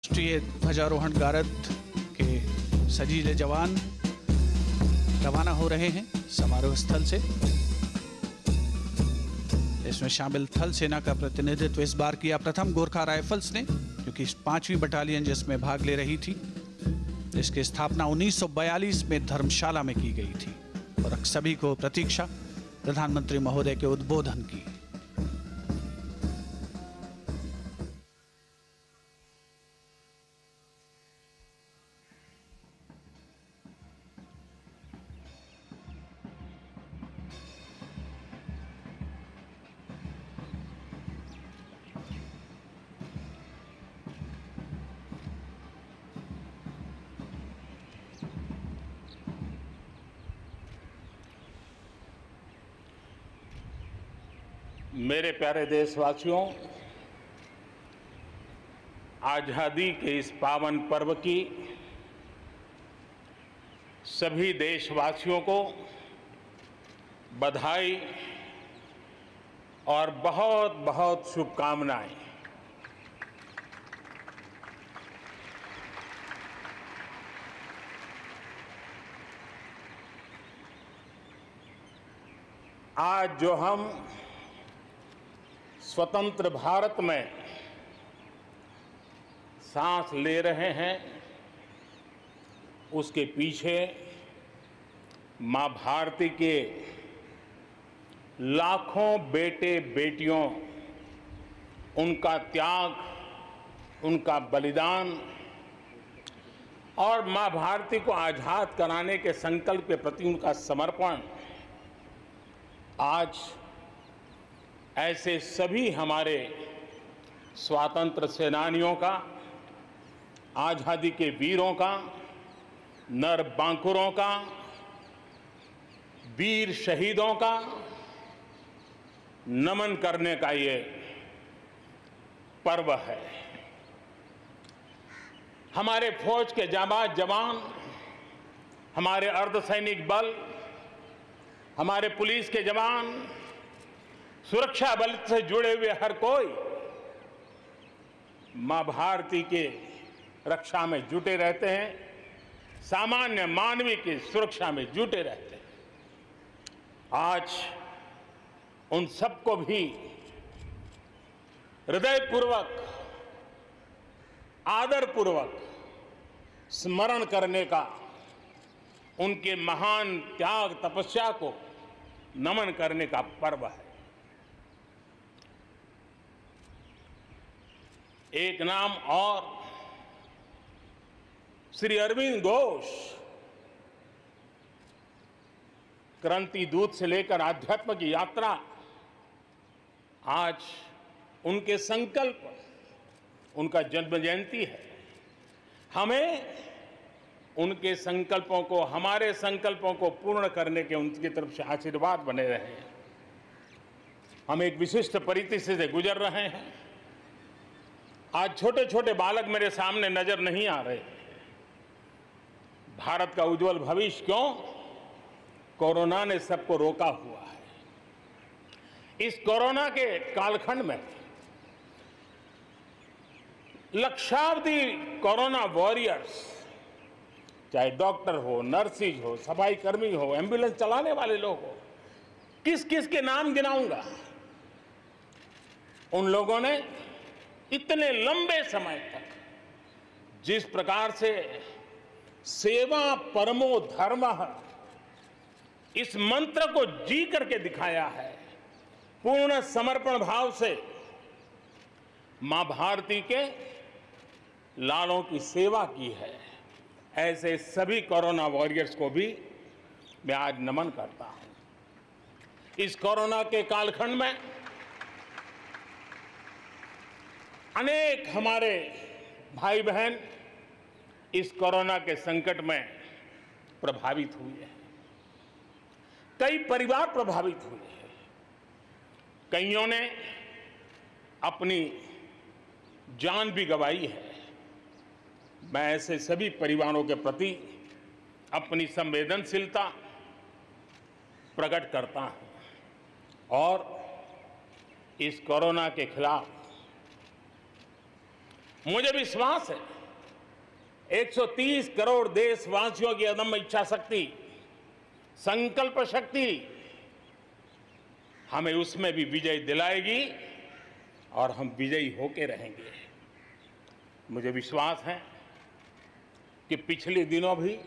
राष्ट्रीय ध्वजारोहण गारद के सजीले जवान रवाना हो रहे हैं समारोह स्थल से। इसमें शामिल थल सेना का प्रतिनिधित्व इस बार किया प्रथम गोरखा राइफल्स ने, क्योंकि 5वीं बटालियन जिसमें भाग ले रही थी। इसकी स्थापना 1942 में धर्मशाला में की गई थी और सभी को प्रतीक्षा प्रधानमंत्री महोदय के उद्बोधन की। मेरे प्यारे देशवासियों, आज़ादी के इस पावन पर्व की सभी देशवासियों को बधाई और बहुत बहुत शुभकामनाएं। आज जो हम स्वतंत्र भारत में सांस ले रहे हैं, उसके पीछे मां भारती के लाखों बेटे बेटियों, उनका त्याग, उनका बलिदान और मां भारती को आजाद कराने के संकल्प के प्रति उनका समर्पण आज ऐसे सभी हमारे स्वातंत्र सेनानियों का, आज़ादी के वीरों का, नर बांकुरों का, वीर शहीदों का नमन करने का ये पर्व है। हमारे फौज के जाबाज जवान, हमारे अर्धसैनिक बल, हमारे पुलिस के जवान, सुरक्षा बल से जुड़े हुए हर कोई मां भारती के रक्षा में जुटे रहते हैं, सामान्य मानवीय की सुरक्षा में जुटे रहते हैं। आज उन सबको भी हृदयपूर्वक, आदरपूर्वक स्मरण करने का, उनके महान त्याग तपस्या को नमन करने का पर्व है। एक नाम और, श्री अरविंद घोष क्रांति दूत से लेकर आध्यात्म की यात्रा, आज उनके संकल्प, उनका जन्म जयंती है। हमें उनके संकल्पों को, हमारे संकल्पों को पूर्ण करने के उनकी तरफ से आशीर्वाद बने रहे हैं। हम एक विशिष्ट परिस्थिति से गुजर रहे हैं। आज छोटे छोटे बालक मेरे सामने नजर नहीं आ रहे। भारत का उज्जवल भविष्य क्यों? कोरोना ने सबको रोका हुआ है। इस कोरोना के कालखंड में लक्षावधि कोरोना वॉरियर्स, चाहे डॉक्टर हो, नर्सिस हो, सफाई कर्मी हो, एम्बुलेंस चलाने वाले लोग हो, किस किस के नाम गिनाऊंगा। उन लोगों ने इतने लंबे समय तक जिस प्रकार से सेवा परमो धर्मः इस मंत्र को जी करके दिखाया है, पूर्ण समर्पण भाव से मां भारती के लालों की सेवा की है, ऐसे सभी कोरोना वॉरियर्स को भी मैं आज नमन करता हूं। इस कोरोना के कालखंड में अनेक हमारे भाई बहन इस कोरोना के संकट में प्रभावित हुए हैं। कई परिवार प्रभावित हुए हैं। कईयों ने अपनी जान भी गंवाई है। मैं ऐसे सभी परिवारों के प्रति अपनी संवेदनशीलता प्रकट करता हूं और इस कोरोना के खिलाफ मुझे विश्वास है 130 करोड़ देशवासियों की अदम्य इच्छा शक्ति, संकल्प शक्ति हमें उसमें भी विजय दिलाएगी और हम विजयी होके रहेंगे। मुझे विश्वास है कि पिछले दिनों भी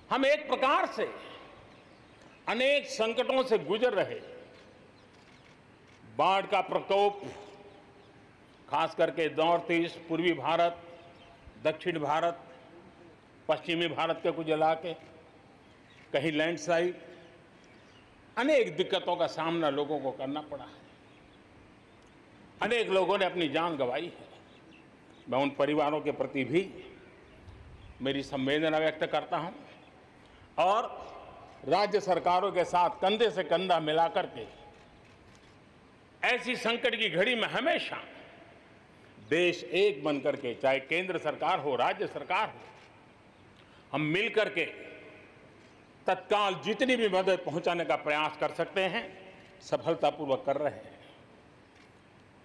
हम एक प्रकार से अनेक संकटों से गुजर रहे। बाढ़ का प्रकोप, खास करके नॉर्थ ईस्ट, पूर्वी भारत, दक्षिण भारत, पश्चिमी भारत के कुछ इलाके, कहीं लैंडस्लाइड, अनेक दिक्कतों का सामना लोगों को करना पड़ा है। अनेक लोगों ने अपनी जान गंवाई है। मैं उन परिवारों के प्रति भी मेरी संवेदना व्यक्त करता हूं और राज्य सरकारों के साथ कंधे से कंधा मिलाकर के ऐसी संकट की घड़ी में हमेशा देश एक बनकर के, चाहे केंद्र सरकार हो, राज्य सरकार हो, हम मिलकर के तत्काल जितनी भी मदद पहुंचाने का प्रयास कर सकते हैं, सफलतापूर्वक कर रहे हैं।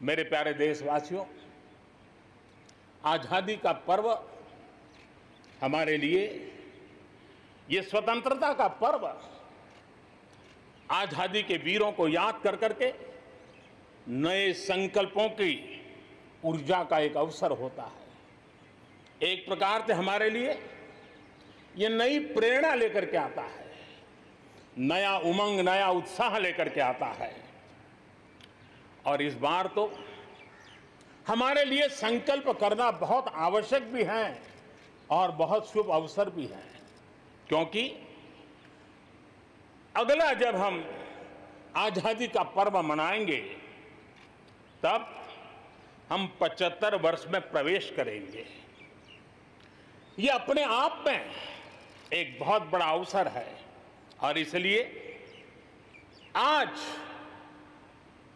मेरे प्यारे देशवासियों, आजादी का पर्व हमारे लिए, ये स्वतंत्रता का पर्व आजादी के वीरों को याद कर करके नए संकल्पों की ऊर्जा का एक अवसर होता है। एक प्रकार से हमारे लिए ये नई प्रेरणा लेकर के आता है, नया उमंग, नया उत्साह लेकर के आता है। और इस बार तो हमारे लिए संकल्प करना बहुत आवश्यक भी है और बहुत शुभ अवसर भी है, क्योंकि अगला जब हम आजादी का पर्व मनाएंगे तब हम 75 वर्ष में प्रवेश करेंगे। ये अपने आप में एक बहुत बड़ा अवसर है और इसलिए आज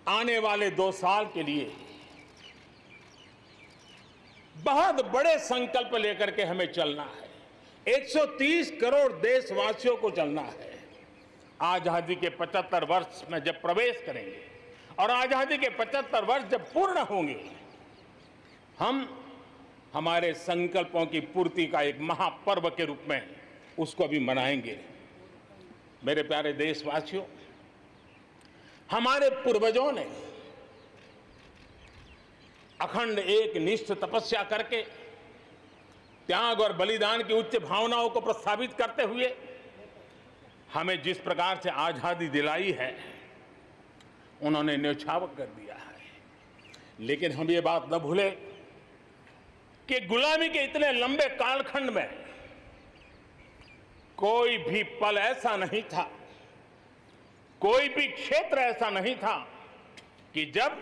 आने वाले 2 साल के लिए बहुत बड़े संकल्प लेकर के हमें चलना है। 130 करोड़ देशवासियों को चलना है। आजादी के 75 वर्ष में जब प्रवेश करेंगे और आजादी के 75 वर्ष जब पूर्ण होंगे, हम हमारे संकल्पों की पूर्ति का एक महापर्व के रूप में उसको भी मनाएंगे। मेरे प्यारे देशवासियों, हमारे पूर्वजों ने अखंड एक निष्ठ तपस्या करके त्याग और बलिदान की उच्च भावनाओं को प्रस्तावित करते हुए हमें जिस प्रकार से आजादी दिलाई है, उन्होंने न्यौछावर कर दिया है। लेकिन हम ये बात न भूलें कि गुलामी के इतने लंबे कालखंड में कोई भी पल ऐसा नहीं था, कोई भी क्षेत्र ऐसा नहीं था कि जब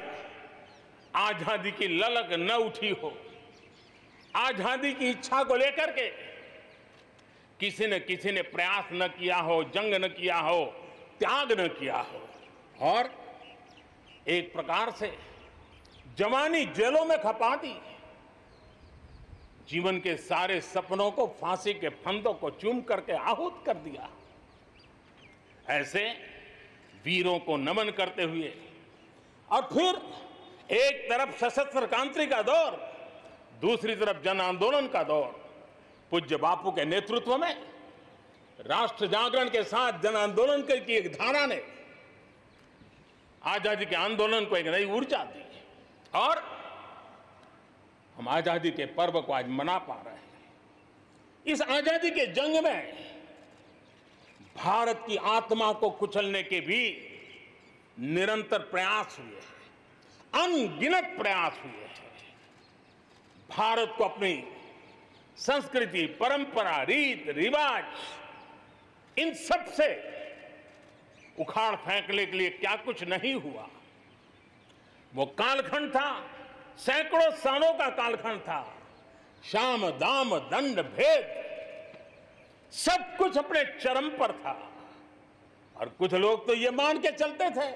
आजादी की ललक न उठी हो, आजादी की इच्छा को लेकर के किसी ने प्रयास न किया हो, जंग न किया हो, त्याग न किया हो और एक प्रकार से जवानी जेलों में खपा दी, जीवन के सारे सपनों को फांसी के फंदों को चूम करके आहूत कर दिया। ऐसे वीरों को नमन करते हुए और फिर एक तरफ सशस्त्र क्रांति का दौर, दूसरी तरफ जन आंदोलन का दौर, पूज्य बापू के नेतृत्व में राष्ट्र जागरण के साथ जन आंदोलन की एक धारा ने आजादी के आंदोलन को एक नई ऊर्जा दी और हम आजादी के पर्व को आज मना पा रहे हैं। इस आजादी के जंग में भारत की आत्मा को कुचलने के भी निरंतर प्रयास हुए हैं, अनगिनत प्रयास हुए हैं। भारत को अपनी संस्कृति, परंपरा, रीत रिवाज, इन सब से उखाड़ फेंकने के लिए क्या कुछ नहीं हुआ। वो कालखंड था, सैकड़ों सालों का कालखंड था। शाम दाम दंड भेद सब कुछ अपने चरम पर था और कुछ लोग तो ये मान के चलते थे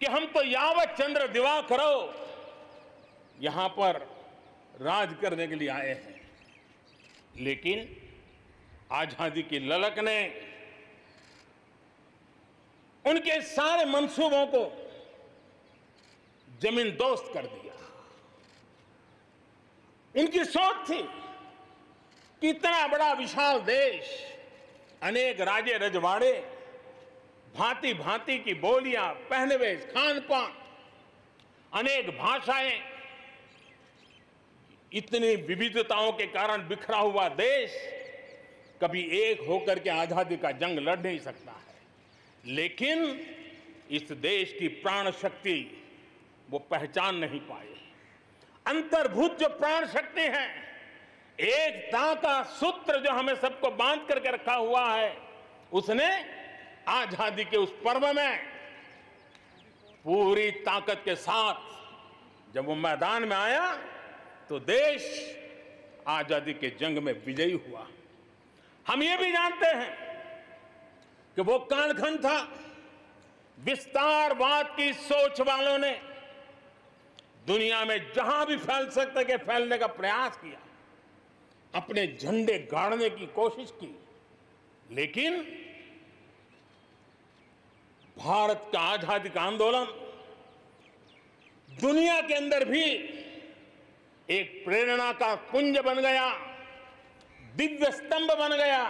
कि हम तो यावत चंद्र दिवाकरो यहां पर राज करने के लिए आए हैं। लेकिन आजादी की ललक ने उनके सारे मंसूबों को जमीन दोस्त कर दिया। उनकी सोच थी कि इतना बड़ा विशाल देश, अनेक राजे रजवाड़े, भांति भांति की बोलियां, पहनवेश, खान पान, अनेक भाषाएं, इतनी विविधताओं के कारण बिखरा हुआ देश कभी एक होकर के आजादी का जंग लड़ नहीं सकता है। लेकिन इस देश की प्राण शक्ति वो पहचान नहीं पाए। अंतर्भूत जो प्राण शक्ति है, एकता का सूत्र जो हमें सबको बांध करके रखा हुआ है, उसने आजादी के उस पर्व में पूरी ताकत के साथ जब वो मैदान में आया तो देश आजादी के जंग में विजयी हुआ। हम ये भी जानते हैं कि वो कालखंड था, विस्तारवाद की सोच वालों ने दुनिया में जहां भी फैल सकते के फैलने का प्रयास किया, अपने झंडे गाड़ने की कोशिश की। लेकिन भारत का आजादी का आंदोलन दुनिया के अंदर भी एक प्रेरणा का पुंज बन गया, दिव्य स्तंभ बन गया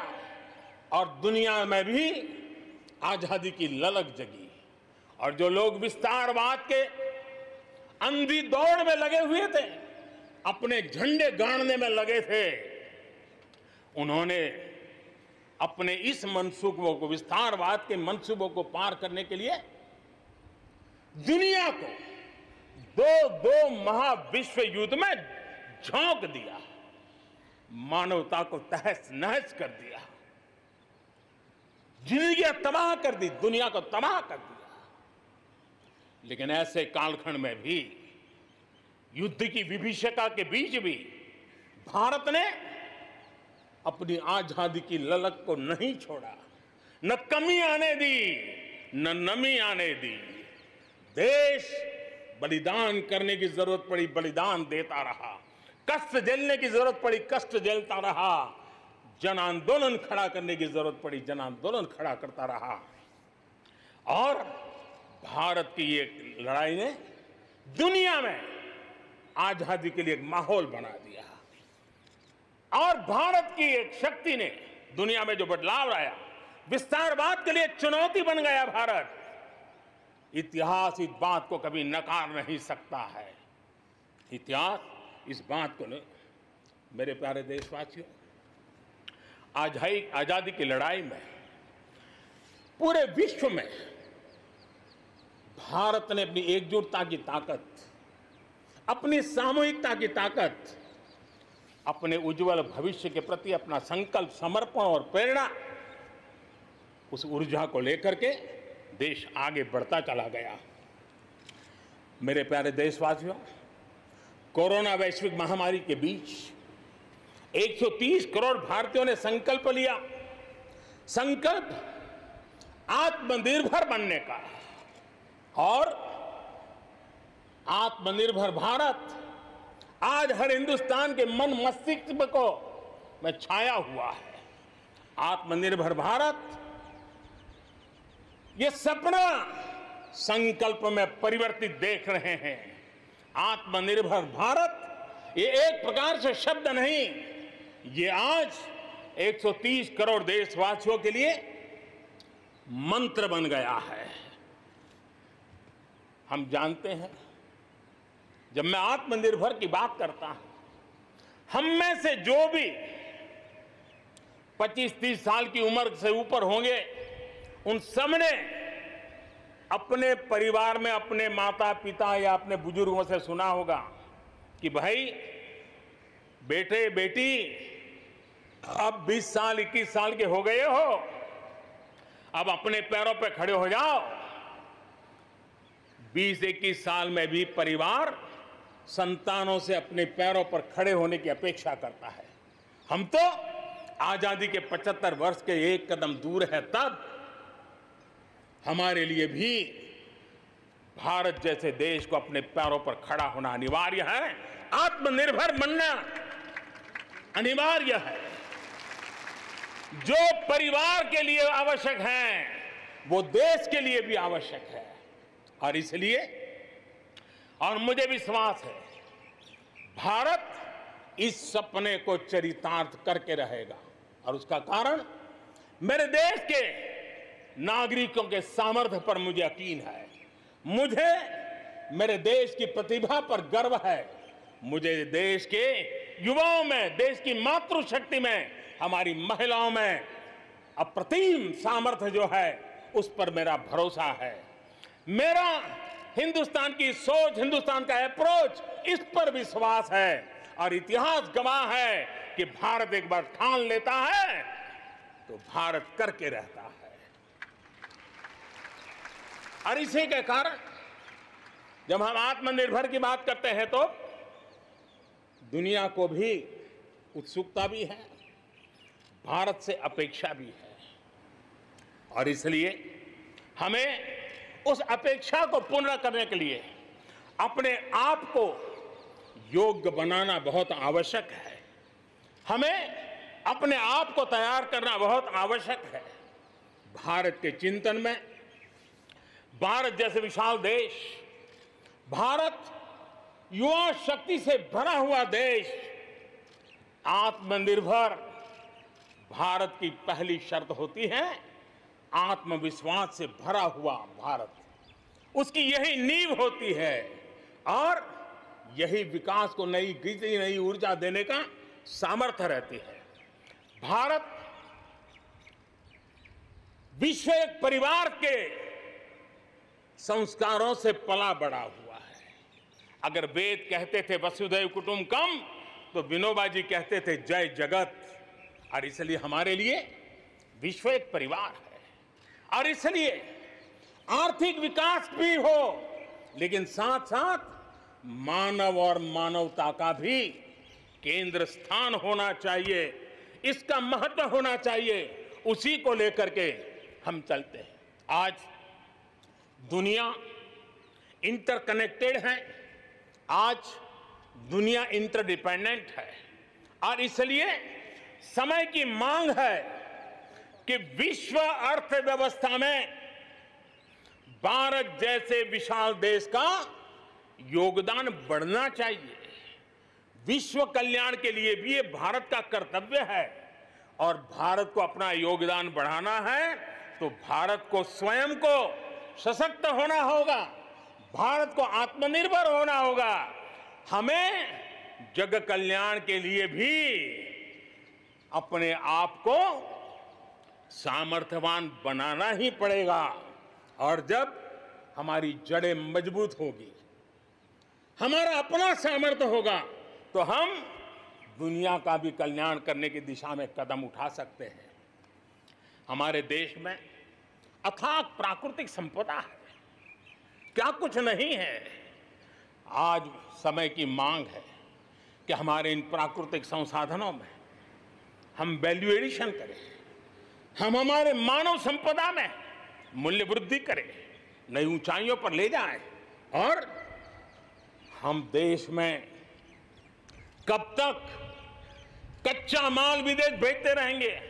और दुनिया में भी आजादी की ललक जगी। और जो लोग विस्तारवाद के अंधी दौड़ में लगे हुए थे, अपने झंडे गाड़ने में लगे थे, उन्होंने अपने इस मंसूबों को, विस्तारवाद के मंसूबों को पार करने के लिए दुनिया को दो महाविश्व युद्ध में झोंक दिया, मानवता को तहस नहस कर दिया, जिंदगियां तबाह कर दी, दुनिया को तबाह कर दिया। लेकिन ऐसे कालखंड में भी, युद्ध की विभीषिका के बीच भी भारत ने अपनी आजादी की ललक को नहीं छोड़ा, न कमी आने दी, न नमी आने दी। देश बलिदान करने की जरूरत पड़ी, बलिदान देता रहा, कष्ट झेलने की जरूरत पड़ी, कष्ट झेलता रहा, जन आंदोलन खड़ा करने की जरूरत पड़ी, जन आंदोलन खड़ा करता रहा। और भारत की ये लड़ाई ने दुनिया में आजादी के लिए एक माहौल बना दिया। और भारत की एक शक्ति ने दुनिया में जो बदलाव लाया, विस्तारवाद के लिए चुनौती बन गया भारत। इतिहास इस बात को कभी नकार नहीं सकता है। इतिहास इस बात को मेरे प्यारे देशवासियों, आजादी की लड़ाई में पूरे विश्व में भारत ने अपनी एकजुटता की ताकत, अपनी सामूहिकता की ताकत, अपने उज्जवल भविष्य के प्रति अपना संकल्प, समर्पण और प्रेरणा, उस ऊर्जा को लेकर के देश आगे बढ़ता चला गया। मेरे प्यारे देशवासियों, कोरोना वैश्विक महामारी के बीच 130 करोड़ भारतीयों ने संकल्प लिया, संकल्प आत्मनिर्भर बनने का। और आत्मनिर्भर भारत आज हर हिंदुस्तान के मन मस्तिष्क को में छाया हुआ है। आत्मनिर्भर भारत, ये सपना संकल्प में परिवर्तित देख रहे हैं। आत्मनिर्भर भारत ये एक प्रकार से शब्द नहीं, ये आज 130 करोड़ देशवासियों के लिए मंत्र बन गया है। हम जानते हैं, जब मैं आत्मनिर्भर की बात करता हूं, हम में से जो भी 25-30 साल की उम्र से ऊपर होंगे, उन सबने अपने परिवार में अपने माता पिता या अपने बुजुर्गों से सुना होगा कि भाई बेटे बेटी अब 20 साल 21 साल के हो गए हो, अब अपने पैरों पे खड़े हो जाओ। 20-21 साल में भी परिवार संतानों से अपने पैरों पर खड़े होने की अपेक्षा करता है। हम तो आजादी के 75 वर्ष के एक कदम दूर है, तब हमारे लिए भी भारत जैसे देश को अपने पैरों पर खड़ा होना अनिवार्य है। आत्मनिर्भर बनना अनिवार्य है। जो परिवार के लिए आवश्यक है, वो देश के लिए भी आवश्यक है। और इसलिए, और मुझे विश्वास है, भारत इस सपने को चरितार्थ करके रहेगा। और उसका कारण मेरे देश के नागरिकों के सामर्थ्य पर मुझे यकीन है। मुझे मेरे देश की प्रतिभा पर गर्व है। मुझे देश के युवाओं में, देश की मातृशक्ति में, हमारी महिलाओं में अप्रतिम सामर्थ्य जो है उस पर मेरा भरोसा है। मेरा हिंदुस्तान की सोच, हिंदुस्तान का अप्रोच, इस पर विश्वास है। और इतिहास गवाह है कि भारत एक बार ठान लेता है तो भारत करके रहता है। और इसी के कारण जब हम आत्मनिर्भर की बात करते हैं तो दुनिया को भी उत्सुकता भी है, भारत से अपेक्षा भी है। और इसलिए हमें उस अपेक्षा को पूर्ण करने के लिए अपने आप को योग्य बनाना बहुत आवश्यक है। हमें अपने आप को तैयार करना बहुत आवश्यक है। भारत के चिंतन में भारत जैसे विशाल देश, भारत युवा शक्ति से भरा हुआ देश, आत्मनिर्भर भारत की पहली शर्त होती है आत्मविश्वास से भरा हुआ भारत। उसकी यही नींव होती है और यही विकास को नई गति, नई ऊर्जा देने का सामर्थ्य रहती है। भारत विश्व एक परिवार के संस्कारों से पला बड़ा हुआ है। अगर वेद कहते थे वसुधैव कुटुंबकम, तो विनोबा जी कहते थे जय जगत। और इसलिए हमारे लिए विश्व एक परिवार है। और इसलिए आर्थिक विकास भी हो, लेकिन साथ साथ मानव और मानवता का भी केंद्र स्थान होना चाहिए, इसका महत्व होना चाहिए। उसी को लेकर के हम चलते हैं। आज दुनिया इंटरकनेक्टेड है, आज दुनिया इंटरडिपेंडेंट है। और इसलिए समय की मांग है कि विश्व अर्थव्यवस्था में भारत जैसे विशाल देश का योगदान बढ़ना चाहिए। विश्व कल्याण के लिए भी ये भारत का कर्तव्य है। और भारत को अपना योगदान बढ़ाना है तो भारत को स्वयं को सशक्त होना होगा, भारत को आत्मनिर्भर होना होगा। हमें जग कल्याण के लिए भी अपने आप को सामर्थ्यवान बनाना ही पड़ेगा। और जब हमारी जड़ें मजबूत होगी, हमारा अपना सामर्थ्य होगा, तो हम दुनिया का भी कल्याण करने की दिशा में कदम उठा सकते हैं। हमारे देश में अथाक प्राकृतिक संपदा है, क्या कुछ नहीं है। आज समय की मांग है कि हमारे इन प्राकृतिक संसाधनों में हम वैल्यू एडिशन करें, हम हमारे मानव संपदा में मूल्य वृद्धि करें, नई ऊंचाइयों पर ले जाएं। और हम देश में कब तक कच्चा माल विदेश भेजते रहेंगे,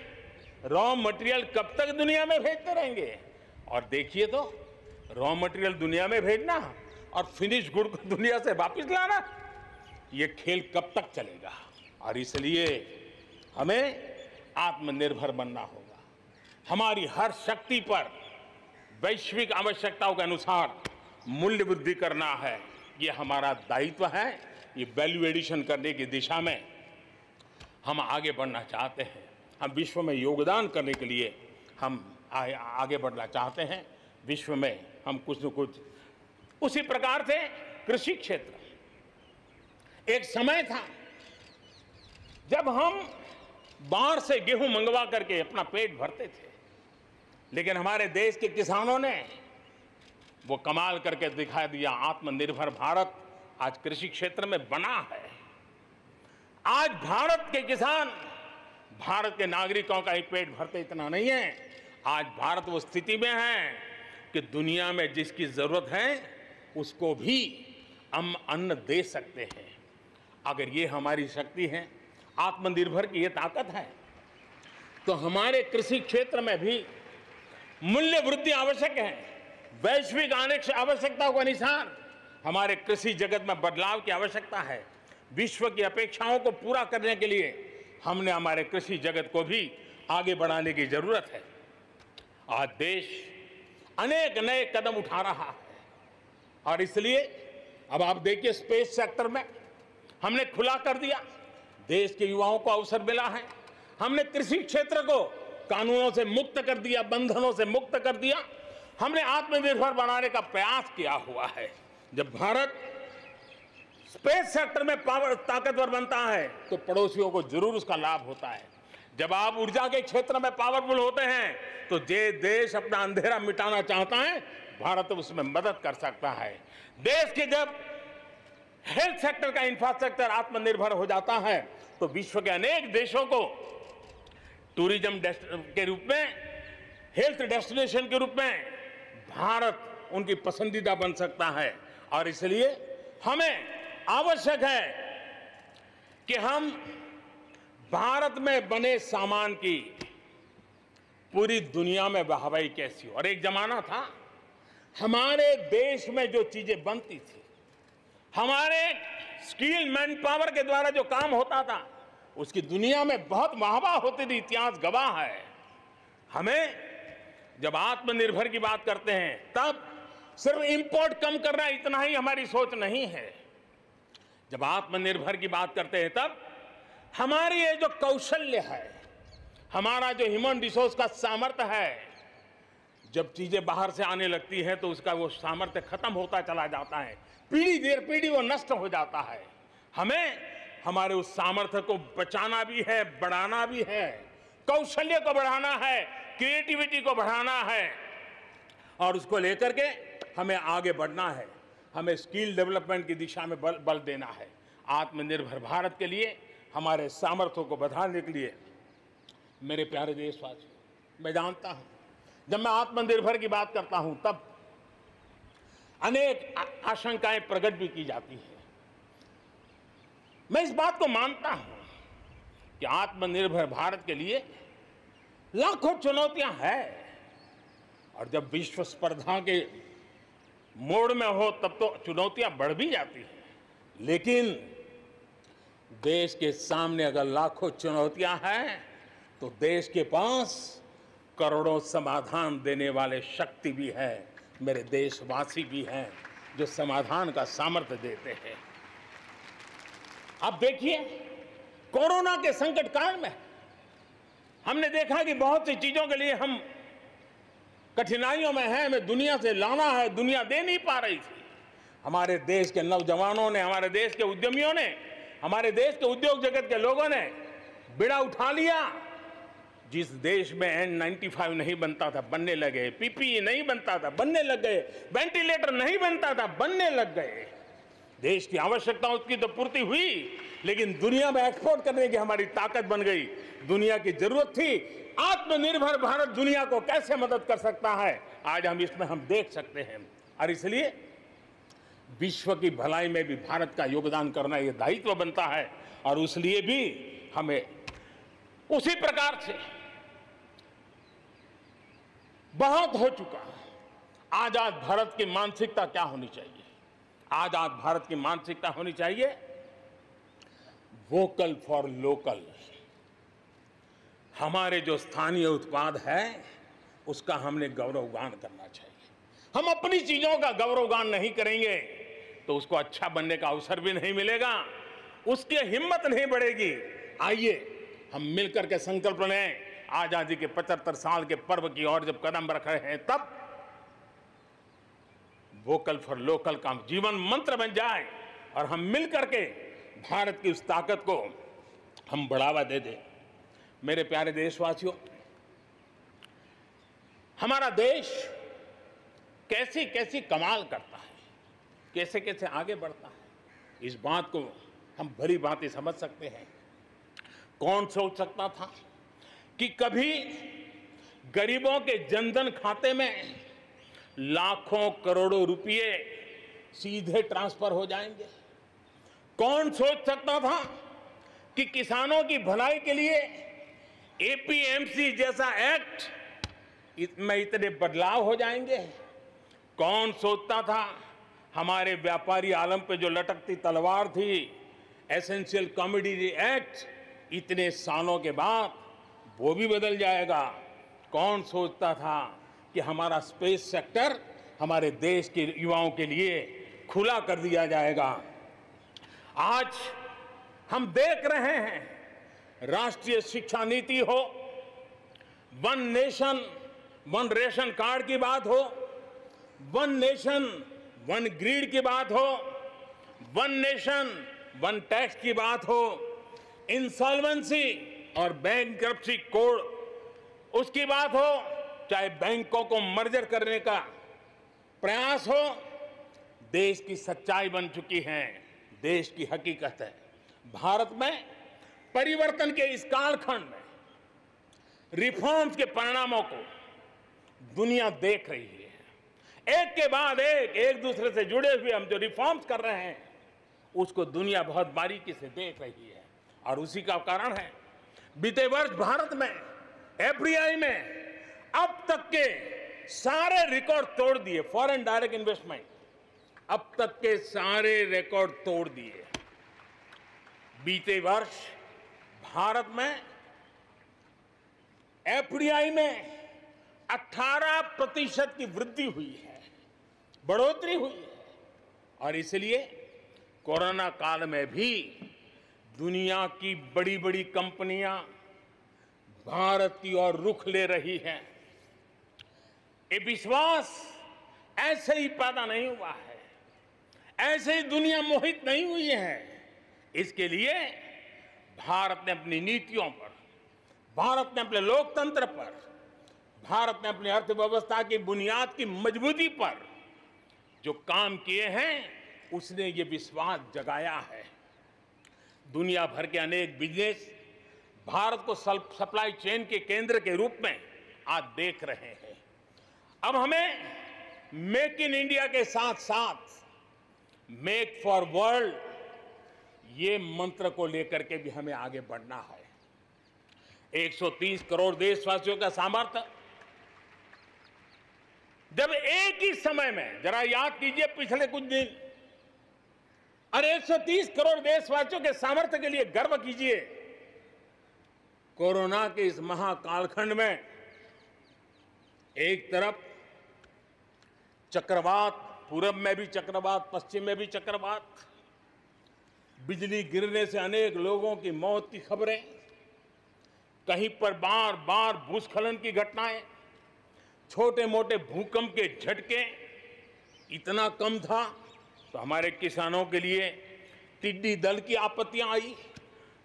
रॉ मटेरियल कब तक दुनिया में भेजते रहेंगे। और देखिए तो रॉ मटेरियल दुनिया में भेजना और फिनिश गुड को दुनिया से वापस लाना, ये खेल कब तक चलेगा। और इसलिए हमें आत्मनिर्भर बनना होगा। हमारी हर शक्ति पर वैश्विक आवश्यकताओं के अनुसार मूल्य वृद्धि करना है, ये हमारा दायित्व है। ये वैल्यू एडिशन करने की दिशा में हम आगे बढ़ना चाहते हैं। हम विश्व में योगदान करने के लिए हम आगे बढ़ना चाहते हैं। विश्व में हम कुछ न कुछ, उसी प्रकार से कृषि क्षेत्र, एक समय था जब हम बाहर से गेहूं मंगवा करके अपना पेट भरते थे, लेकिन हमारे देश के किसानों ने वो कमाल करके दिखा दिया। आत्मनिर्भर भारत आज कृषि क्षेत्र में बना है। आज भारत के किसान, भारत के नागरिकों का ही पेट भरते इतना नहीं है, आज भारत वो स्थिति में है कि दुनिया में जिसकी जरूरत है उसको भी हम अन्न दे सकते हैं। अगर ये हमारी शक्ति है, आत्मनिर्भर की ये ताकत है, तो हमारे कृषि क्षेत्र में भी मूल्य वृद्धि आवश्यक है। वैश्विक आवश्यकताओं के अनुसार हमारे कृषि जगत में बदलाव की आवश्यकता है। विश्व की अपेक्षाओं को पूरा करने के लिए हमने हमारे कृषि जगत को भी आगे बढ़ाने की जरूरत है। आज देश अनेक नए कदम उठा रहा है और इसलिए अब आप देखिए स्पेस सेक्टर में हमने खुला कर दिया, देश के युवाओं को अवसर मिला है। हमने कृषि क्षेत्र को कानूनों से मुक्त कर दिया, बंधनों से मुक्त कर दिया। हमने आत्मनिर्भर बनाने का प्रयास किया हुआ है। जब भारत स्पेस सेक्टर में ताकतवर बनता है तो पड़ोसियों को जरूर उसका लाभ होता है। जब आप ऊर्जा के क्षेत्र में पावरफुल होते हैं तो जे देश अपना अंधेरा मिटाना चाहता है, भारत उसमें मदद कर सकता है। देश के जब हेल्थ सेक्टर का इंफ्रास्ट्रक्चर आत्मनिर्भर हो जाता है तो विश्व के अनेक देशों को टूरिज्म के रूप में, हेल्थ डेस्टिनेशन के रूप में भारत उनकी पसंदीदा बन सकता है। और इसलिए हमें आवश्यक है कि हम भारत में बने सामान की पूरी दुनिया में वाहवाही कैसी हो। और एक जमाना था हमारे देश में जो चीजें बनती थी, हमारे स्किल मैन पावर के द्वारा जो काम होता था, उसकी दुनिया में बहुत वाहवाही होती थी, इतिहास गवाह है। हमें जब आत्मनिर्भर की बात करते हैं तब सिर्फ इंपोर्ट कम करना इतना ही हमारी सोच नहीं है। जब आत्मनिर्भर की बात करते हैं तब हमारी ये जो कौशल्य है, हमारा जो ह्यूमन रिसोर्स का सामर्थ्य है, जब चीजें बाहर से आने लगती हैं तो उसका वो सामर्थ्य खत्म होता चला जाता है, पीढ़ी दर पीढ़ी वो नष्ट हो जाता है। हमें हमारे उस सामर्थ्य को बचाना भी है, बढ़ाना भी है, कौशल्य को बढ़ाना है, क्रिएटिविटी को बढ़ाना है और उसको लेकर के हमें आगे बढ़ना है। हमें स्किल डेवलपमेंट की दिशा में बल देना है। आत्मनिर्भर भारत के लिए, हमारे सामर्थ्य को बढ़ाने के लिए मेरे प्यारे देशवासियों, मैं जानता हूं जब मैं आत्मनिर्भर की बात करता हूं तब अनेक आशंकाएं प्रकट भी की जाती हैं। मैं इस बात को मानता हूं कि आत्मनिर्भर भारत के लिए लाखों चुनौतियां हैं और जब विश्व स्पर्धा के मोड़ में हो तब तो चुनौतियां बढ़ भी जाती हैं। लेकिन देश के सामने अगर लाखों चुनौतियां हैं तो देश के पास करोड़ों समाधान देने वाले शक्ति भी है, मेरे देशवासी भी हैं जो समाधान का सामर्थ्य देते हैं। अब देखिए कोरोना के संकट काल में हमने देखा कि बहुत सी चीजों के लिए हम कठिनाइयों में हैं, हमें दुनिया से लाना है, दुनिया दे नहीं पा रही थी। हमारे देश के नौजवानों ने, हमारे देश के उद्यमियों ने, हमारे देश के उद्योग जगत के लोगों ने बीड़ा उठा लिया। जिस देश में N95 नहीं बनता था बनने लगे, PPE नहीं बनता था बनने लग गए, वेंटिलेटर नहीं बनता था बनने लग गए। देश की आवश्यकताओं की तो पूर्ति हुई, लेकिन दुनिया में एक्सपोर्ट करने की हमारी ताकत बन गई। दुनिया की जरूरत थी आत्मनिर्भर भारत दुनिया को कैसे मदद कर सकता है, आज हम इसमें हम देख सकते हैं। और इसलिए विश्व की भलाई में भी भारत का योगदान करना ये दायित्व बनता है और उसलिए भी हमें उसी प्रकार से बहुत हो चुका है। आजाद भारत की मानसिकता क्या होनी चाहिए? आजाद भारत की मानसिकता होनी चाहिए वोकल फॉर लोकल। हमारे जो स्थानीय उत्पाद है उसका हमने गौरवगान करना चाहिए। हम अपनी चीजों का गौरवगान नहीं करेंगे तो उसको अच्छा बनने का अवसर भी नहीं मिलेगा, उसकी हिम्मत नहीं बढ़ेगी। आइए हम मिलकर के संकल्प लें, आजादी के 75 साल के पर्व की ओर जब कदम रख रहे हैं तब वोकल फॉर लोकल का जीवन मंत्र बन जाए और हम मिलकर के भारत की उस ताकत को हम बढ़ावा दे दें। मेरे प्यारे देशवासियों, हमारा देश कैसी कैसी कमाल करता है, कैसे कैसे आगे बढ़ता है, इस बात को हम भली भांति समझ सकते हैं। कौन सोच सकता था कि कभी गरीबों के जनधन खाते में लाखों करोड़ों रुपए सीधे ट्रांसफर हो जाएंगे? कौन सोच सकता था कि किसानों की भलाई के लिए एपीएमसी जैसा एक्ट में इतने बदलाव हो जाएंगे? कौन सोचता था हमारे व्यापारी आलम पे जो लटकती तलवार थी एसेंशियल कमोडिटी एक्ट इतने सालों के बाद वो भी बदल जाएगा। कौन सोचता था कि हमारा स्पेस सेक्टर हमारे देश के युवाओं के लिए खुला कर दिया जाएगा। आज हम देख रहे हैं, राष्ट्रीय शिक्षा नीति हो, one nation one ration card की बात हो, वन नेशन वन ग्रिड की बात हो, वन नेशन वन टैक्स की बात हो, इंसॉल्वेंसी और बैंकरप्सी कोड उसकी बात हो, चाहे बैंकों को मर्जर करने का प्रयास हो, देश की सच्चाई बन चुकी है, देश की हकीकत है। भारत में परिवर्तन के इस कालखंड में रिफॉर्म्स के परिणामों को दुनिया देख रही है। एक के बाद एक दूसरे से जुड़े हुए हम जो रिफॉर्म्स कर रहे हैं उसको दुनिया बहुत बारीकी से देख रही है और उसी का कारण है बीते वर्ष भारत में एफडीआई में अब तक के सारे रिकॉर्ड तोड़ दिए। फॉरेन डायरेक्ट इन्वेस्टमेंट अब तक के सारे रिकॉर्ड तोड़ दिए। बीते वर्ष भारत में एफडीआई में 18% की वृद्धि हुई है, बढ़ोतरी हुई है। और इसलिए कोरोना काल में भी दुनिया की बड़ी बड़ी कंपनियां भारत की ओर रुख ले रही हैं। ये विश्वास ऐसे ही पैदा नहीं हुआ है, ऐसे ही दुनिया मोहित नहीं हुई है। इसके लिए भारत ने अपनी नीतियों पर, भारत ने अपने लोकतंत्र पर, भारत ने अपनी अर्थव्यवस्था की बुनियाद की मजबूती पर जो काम किए हैं उसने ये विश्वास जगाया है। दुनिया भर के अनेक बिजनेस भारत को सप्लाई चेन के केंद्र के रूप में आज देख रहे हैं। अब हमें मेक इन इंडिया के साथ साथ मेक फॉर वर्ल्ड ये मंत्र को लेकर के भी हमें आगे बढ़ना है। 130 करोड़ देशवासियों का सामर्थ्य, जब एक ही समय में, जरा याद कीजिए पिछले कुछ दिन, और 130 करोड़ देशवासियों के सामर्थ्य के लिए गर्व कीजिए। कोरोना के इस महाकालखंड में एक तरफ चक्रवात, पूरब में भी चक्रवात, पश्चिम में भी चक्रवात, बिजली गिरने से अनेक लोगों की मौत की खबरें, कहीं पर बार बार भूस्खलन की घटनाएं, छोटे मोटे भूकंप के झटके इतना कम था तो हमारे किसानों के लिए टिड्डी दल की आपत्तियां आई।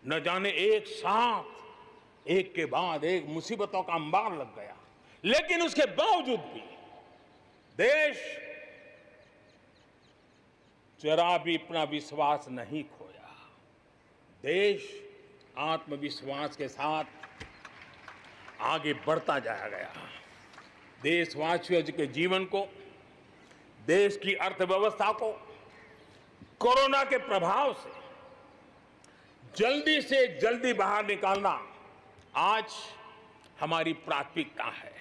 न जाने एक साथ एक के बाद एक मुसीबतों का अंबार लग गया। लेकिन उसके बावजूद भी देश जरा भी अपना विश्वास नहीं खोया। देश आत्मविश्वास के साथ आगे बढ़ता जाया गया। देशवासियों के जीवन को, देश की अर्थव्यवस्था को कोरोना के प्रभाव से जल्दी बाहर निकालना आज हमारी प्राथमिकता है।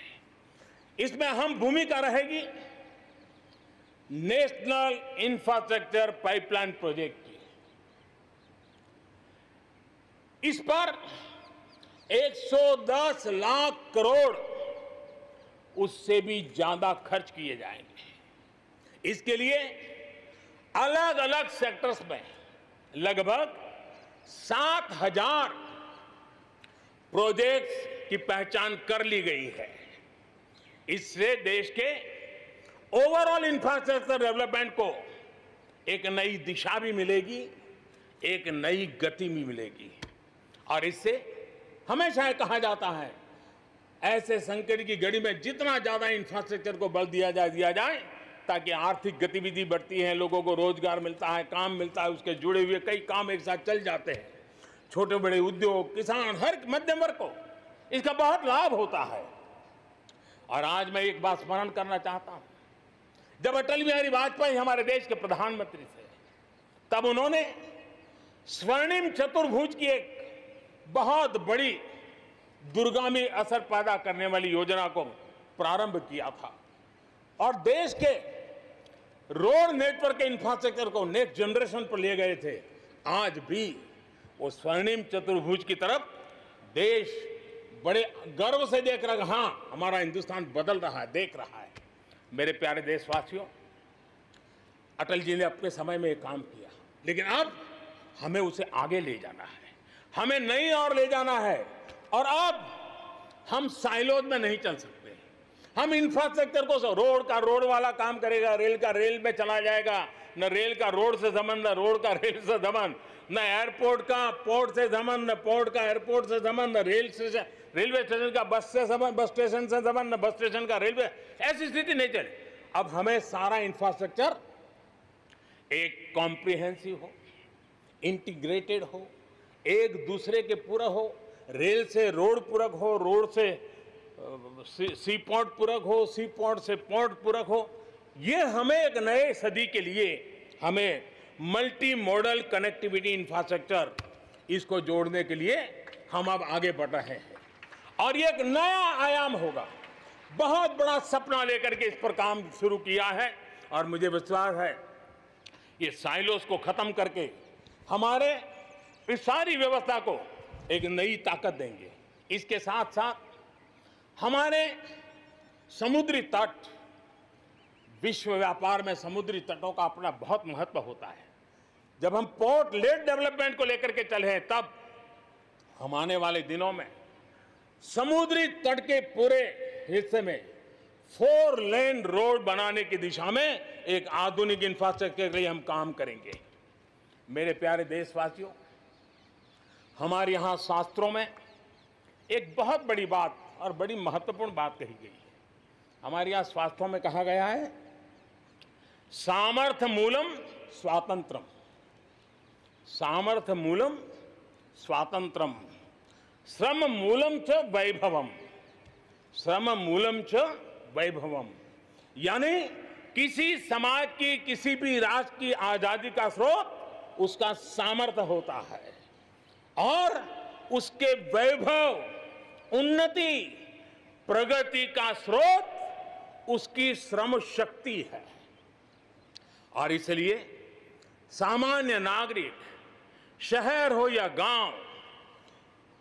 इसमें अहम भूमिका रहेगी नेशनल इंफ्रास्ट्रक्चर पाइपलाइन प्रोजेक्ट की। इस पर 110 लाख करोड़ उससे भी ज्यादा खर्च किए जाएंगे। इसके लिए अलग अलग सेक्टर्स में लगभग 7,000 प्रोजेक्ट्स की पहचान कर ली गई है। इससे देश के ओवरऑल इंफ्रास्ट्रक्चर डेवलपमेंट को एक नई दिशा भी मिलेगी, एक नई गति भी मिलेगी। और इससे हमेशा ये कहा जाता है, ऐसे संकट की घड़ी में जितना ज्यादा इंफ्रास्ट्रक्चर को बल दिया जाए ताकि आर्थिक गतिविधि बढ़ती है, लोगों को रोजगार मिलता है, काम मिलता है, उसके जुड़े हुए कई काम एक साथ चल जाते हैं। छोटे बड़े उद्योग, किसान, हर मध्यम वर्ग को इसका बहुत लाभ होता है। और आज मैं एक बात स्मरण करना चाहता हूं, जब अटल बिहारी वाजपेयी हमारे देश के प्रधानमंत्री थे, तब उन्होंने स्वर्णिम चतुर्भुज की एक बहुत बड़ी दूरगामी असर पैदा करने वाली योजना को प्रारंभ किया था और देश के रोड नेटवर्क के इंफ्रास्ट्रक्चर को नेक्स्ट जनरेशन पर ले गए थे। आज भी वो स्वर्णिम चतुर्भुज की तरफ देश बड़े गर्व से देख रहा है। हाँ, हमारा हिंदुस्तान बदल रहा है, देख रहा है। मेरे प्यारे देशवासियों, अटल जी ने अपने समय में एक काम किया, लेकिन अब हमें उसे आगे ले जाना है, हमें नई ओर ले जाना है। और अब हम साइलोज में नहीं चल सकते। हम इंफ्रास्ट्रक्चर को, रोड का रोड वाला काम करेगा, रेल का रेल में चला जाएगा, न रेल का रोड से संबंध, न रोड का रेल से संबंध, न एयरपोर्ट का पोर्ट से संबंध, न पोर्ट का एयरपोर्ट से संबंध, न रेलवे स्टेशन का बस से संबंध, बस स्टेशन से संबंध, न बस स्टेशन का रेलवे। ऐसी स्थिति नहीं चले। अब हमें सारा इंफ्रास्ट्रक्चर एक कॉम्प्रिहेंसिव हो, इंटीग्रेटेड हो, एक दूसरे के पूरक हो। रेल से रोड पूरक हो, रोड से सी पोर्ट पूरक हो, सी पोर्ट से पोर्ट पूरक हो। ये हमें एक नए सदी के लिए हमें मल्टी मॉडल कनेक्टिविटी इंफ्रास्ट्रक्चर, इसको जोड़ने के लिए हम अब आगे बढ़ रहे हैं और ये एक नया आयाम होगा। बहुत बड़ा सपना लेकर के इस पर काम शुरू किया है और मुझे विश्वास है ये साइलोस को खत्म करके हमारे इस सारी व्यवस्था को एक नई ताकत देंगे। इसके साथ साथ हमारे समुद्री तट, विश्व व्यापार में समुद्री तटों का अपना बहुत महत्व होता है। जब हम पोर्ट लेड डेवलपमेंट को लेकर के चले हैं, तब हम आने वाले दिनों में समुद्री तट के पूरे हिस्से में 4 लेन रोड बनाने की दिशा में एक आधुनिक इंफ्रास्ट्रक्चर के लिए हम काम करेंगे। मेरे प्यारे देशवासियों, हमारे यहाँ शास्त्रों में एक बहुत बड़ी बात और बड़ी महत्वपूर्ण बात कही गई है। हमारे यहाँ शास्त्रों में कहा गया है, सामर्थ्य मूलम स्वातंत्रम, सामर्थ्य मूलम स्वातंत्रम, श्रम मूलम च वैभवम, श्रम मूलम च वैभवम। यानी किसी समाज की, किसी भी राष्ट्र की आजादी का स्रोत उसका सामर्थ्य होता है और उसके वैभव, उन्नति, प्रगति का स्रोत उसकी श्रम शक्ति है। और इसलिए सामान्य नागरिक, शहर हो या गांव,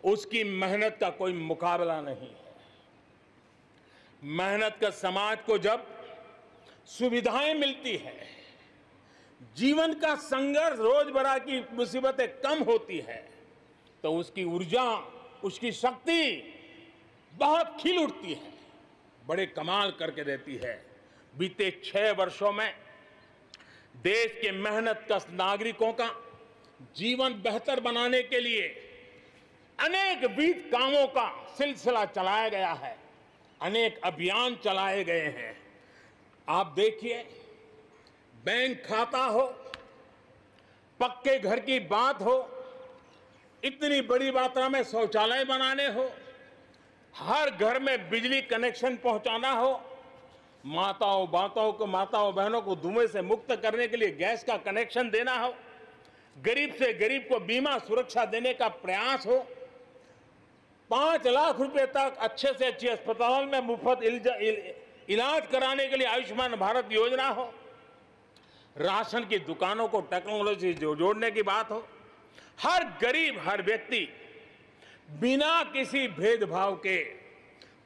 उसकी मेहनत का कोई मुकाबला नहीं है। मेहनत का समाज को जब सुविधाएं मिलती है, जीवन का संघर्ष, रोजमर्रा की मुसीबतें कम होती है, तो उसकी ऊर्जा, उसकी शक्ति बहुत खिल उठती है, बड़े कमाल करके देती है। बीते 6 वर्षों में देश के मेहनतकश नागरिकों का जीवन बेहतर बनाने के लिए अनेक विविध कामों का सिलसिला चलाया गया है, अनेक अभियान चलाए गए हैं। आप देखिए, बैंक खाता हो, पक्के घर की बात हो, इतनी बड़ी मात्रा में शौचालय बनाने हो, हर घर में बिजली कनेक्शन पहुंचाना हो, माताओं बहनों को धुएं से मुक्त करने के लिए गैस का कनेक्शन देना हो, गरीब से गरीब को बीमा सुरक्षा देने का प्रयास हो, 5 लाख रुपए तक अच्छे से अच्छे अस्पताल में मुफ्त इलाज कराने के लिए आयुष्मान भारत योजना हो, राशन की दुकानों को टेक्नोलॉजी जोड़ने की बात हो, हर गरीब, हर व्यक्ति बिना किसी भेदभाव के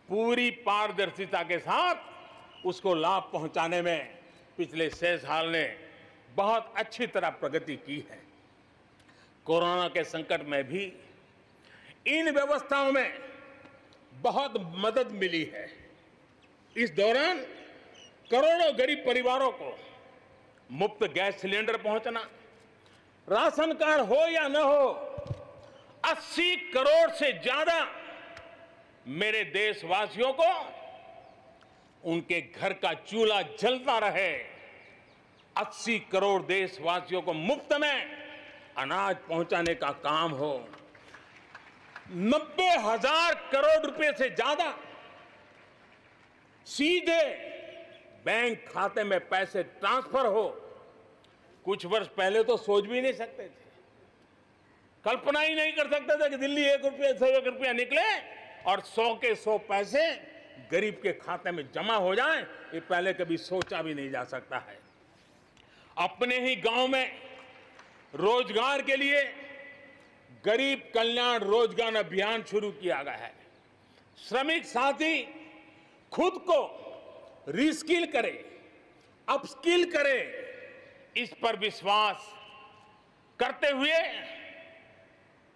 पूरी पारदर्शिता के साथ उसको लाभ पहुंचाने में पिछले 6 साल ने बहुत अच्छी तरह प्रगति की है। कोरोना के संकट में भी इन व्यवस्थाओं में बहुत मदद मिली है। इस दौरान करोड़ों गरीब परिवारों को मुफ्त गैस सिलेंडर पहुंचना, राशन कार्ड हो या न हो, 80 करोड़ से ज्यादा मेरे देशवासियों को उनके घर का चूल्हा जलता रहे, 80 करोड़ देशवासियों को मुफ्त में अनाज पहुंचाने का काम हो, 90,000 करोड़ रुपए से ज्यादा सीधे बैंक खाते में पैसे ट्रांसफर हो। कुछ वर्ष पहले तो सोच भी नहीं सकते थे, कल्पना ही नहीं कर सकते थे कि दिल्ली 1 रुपया से 1 रुपया निकले और 100 के 100 पैसे गरीब के खाते में जमा हो जाए। ये पहले कभी सोचा भी नहीं जा सकता है। अपने ही गांव में रोजगार के लिए गरीब कल्याण रोजगार अभियान शुरू किया गया है। श्रमिक साथी खुद को रीस्किल करे, अपस्किल करे, इस पर विश्वास करते हुए,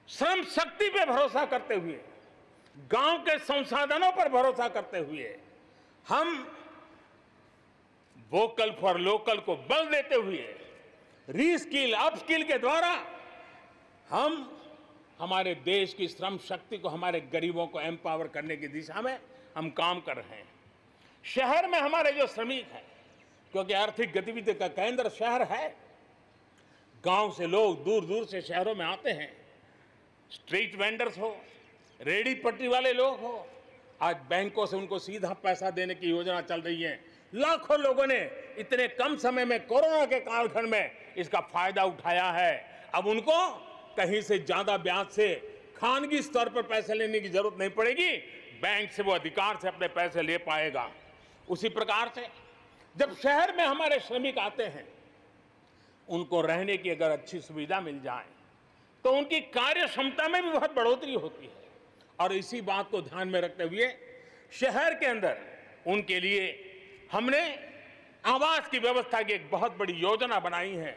श्रम शक्ति पे भरोसा करते हुए, गांव के संसाधनों पर भरोसा करते हुए, हम वोकल फॉर लोकल को बल देते हुए, रीस्किल अपस्किल के द्वारा हम हमारे देश की श्रम शक्ति को, हमारे गरीबों को एम्पावर करने की दिशा में हम काम कर रहे हैं। शहर में हमारे जो श्रमिक हैं, क्योंकि आर्थिक गतिविधि का केंद्र शहर है, गांव से लोग दूर दूर से शहरों में आते हैं। स्ट्रीट वेंडर्स हो, रेडी पटरी वाले लोग हो, आज बैंकों से उनको सीधा पैसा देने की योजना चल रही है। लाखों लोगों ने इतने कम समय में, कोरोना के कालखंड में इसका फायदा उठाया है। अब उनको कहीं से ज्यादा ब्याज से खानगी स्तर पर पैसे लेने की जरूरत नहीं पड़ेगी, बैंक से वो अधिकार से अपने पैसे ले पाएगा। उसी प्रकार से जब शहर में हमारे श्रमिक आते हैं, उनको रहने की अगर अच्छी सुविधा मिल जाए तो उनकी कार्य क्षमता में भी बहुत बढ़ोतरी होती है। और इसी बात को ध्यान में रखते हुए शहर के अंदर उनके लिए हमने आवास की व्यवस्था की एक बहुत बड़ी योजना बनाई है,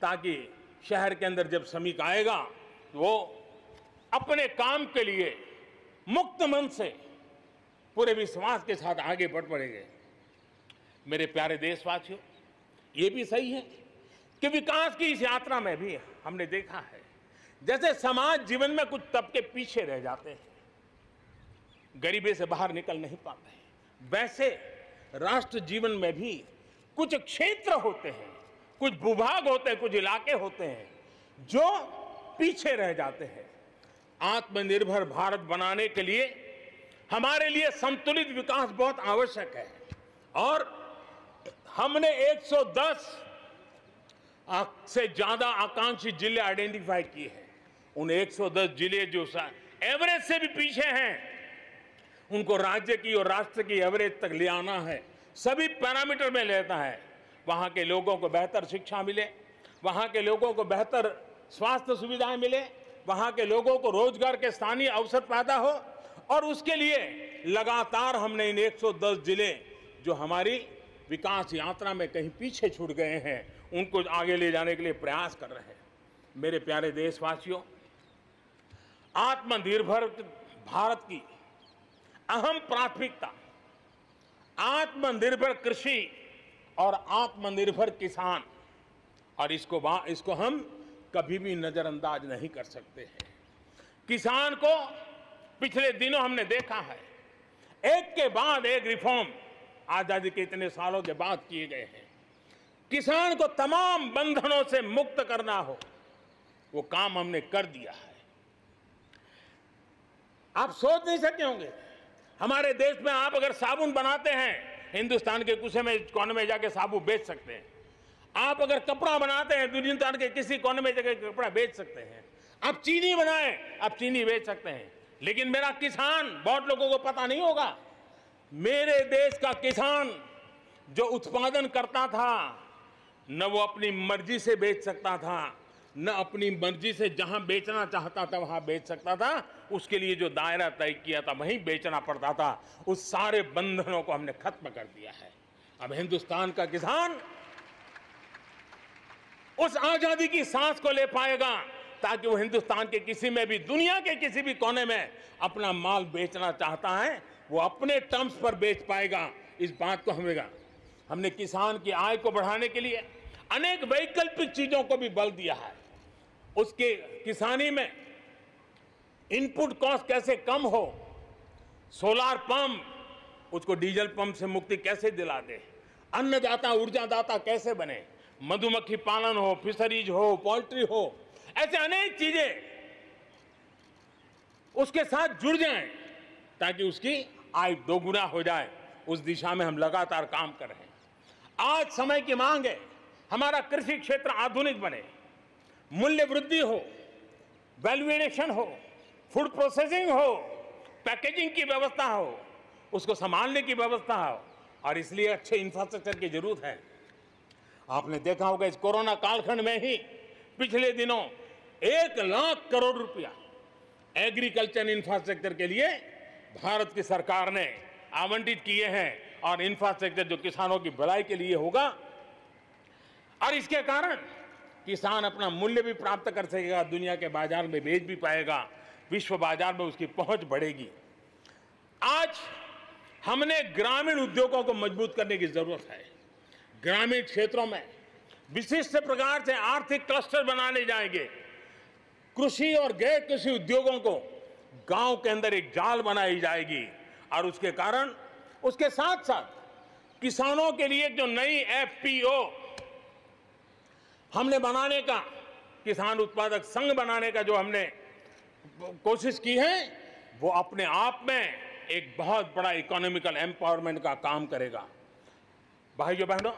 ताकि शहर के अंदर जब श्रमिक आएगा तो वो अपने काम के लिए मुक्त मन से, पूरे विश्वास के साथ आगे बढ़ पड़ेंगे। मेरे प्यारे देशवासियों, ये भी सही है कि विकास की इस यात्रा में भी हमने देखा है, जैसे समाज जीवन में कुछ तबके पीछे रह जाते हैं, गरीबी से बाहर निकल नहीं पाते हैं, वैसे राष्ट्र जीवन में भी कुछ क्षेत्र होते हैं, कुछ भूभाग होते हैं, कुछ इलाके होते हैं जो पीछे रह जाते हैं। आत्मनिर्भर भारत बनाने के लिए हमारे लिए संतुलित विकास बहुत आवश्यक है। और हमने 110 से ज्यादा आकांक्षी जिले आइडेंटिफाई किए हैं। उन 110 जिले जो एवरेज से भी पीछे हैं, उनको राज्य की और राष्ट्र की एवरेज तक ले आना है। सभी पैरामीटर में लेता है। वहां के लोगों को बेहतर शिक्षा मिले, वहां के लोगों को बेहतर स्वास्थ्य सुविधाएं मिले, वहां के लोगों को रोजगार के स्थानीय अवसर पैदा हो। और उसके लिए लगातार हमने इन 110 जिले जो हमारी विकास यात्रा में कहीं पीछे छूट गए हैं, उनको आगे ले जाने के लिए प्रयास कर रहे हैं। मेरे प्यारे देशवासियों, आत्मनिर्भर भारत की अहम प्राथमिकता आत्मनिर्भर कृषि और आत्मनिर्भर किसान, और इसको हम कभी भी नजरअंदाज नहीं कर सकते हैं। किसान को पिछले दिनों हमने देखा है, एक के बाद एक रिफॉर्म आजादी के इतने सालों के बाद किए गए हैं। किसान को तमाम बंधनों से मुक्त करना हो, वो काम हमने कर दिया है। आप सोच नहीं सकते होंगे, हमारे देश में आप अगर साबुन बनाते हैं, हिंदुस्तान के कोने में जाके साबुन बेच सकते हैं। आप अगर कपड़ा बनाते हैं, हिंदुस्तान के किसी कोने में जाके कपड़ा बेच सकते हैं। आप चीनी बनाएं, आप चीनी बेच सकते हैं। लेकिन मेरा किसान, बहुत लोगों को पता नहीं होगा, मेरे देश का किसान जो उत्पादन करता था, न वो अपनी मर्जी से बेच सकता था, न अपनी मर्जी से जहां बेचना चाहता था वहां बेच सकता था। उसके लिए जो दायरा तय किया था वहीं बेचना पड़ता था। उस सारे बंधनों को हमने खत्म कर दिया है। अब हिंदुस्तान का किसान उस आजादी की सांस को ले पाएगा, ताकि वो हिंदुस्तान के किसी में भी, दुनिया के किसी भी कोने में अपना माल बेचना चाहता है, वो अपने टर्म्स पर बेच पाएगा। इस बात को हमने किसान की आय को बढ़ाने के लिए अनेक वैकल्पिक चीजों को भी बल दिया है। उसके किसानी में इनपुट कॉस्ट कैसे कम हो, सोलार पंप, उसको डीजल पंप से मुक्ति कैसे दिला दे, अन्नदाता ऊर्जादाता कैसे बने, मधुमक्खी पालन हो, फिशरीज हो, पोल्ट्री हो, ऐसे अनेक चीजें उसके साथ जुड़ जाएं, ताकि उसकी आय दोगुना हो जाए। उस दिशा में हम लगातार काम कर रहे हैं। आज समय की मांग है, हमारा कृषि क्षेत्र आधुनिक बने, मूल्य वृद्धि हो, वैल्यू एडिशन हो, फूड प्रोसेसिंग हो, पैकेजिंग की व्यवस्था हो, उसको संभालने की व्यवस्था हो, और इसलिए अच्छे इंफ्रास्ट्रक्चर की जरूरत है। आपने देखा होगा इस कोरोना कालखंड में ही पिछले दिनों 1 लाख करोड़ रुपया एग्रीकल्चर इंफ्रास्ट्रक्चर के लिए भारत की सरकार ने आवंटित किए हैं और इंफ्रास्ट्रक्चर जो किसानों की भलाई के लिए होगा और इसके कारण किसान अपना मूल्य भी प्राप्त कर सकेगा, दुनिया के बाजार में बेच भी पाएगा, विश्व बाजार में उसकी पहुंच बढ़ेगी। आज हमने ग्रामीण उद्योगों को मजबूत करने की जरूरत है। ग्रामीण क्षेत्रों में विशिष्ट प्रकार से आर्थिक क्लस्टर बनाने जाएंगे। कृषि और गैर कृषि उद्योगों को गांव के अंदर एक जाल बनाई जाएगी और उसके कारण उसके साथ साथ किसानों के लिए जो नई एफपीओ हमने बनाने का, किसान उत्पादक संघ बनाने का जो हमने कोशिश की है, वो अपने आप में एक बहुत बड़ा इकोनॉमिकल एम्पावरमेंट का काम करेगा। भाइयों बहनों,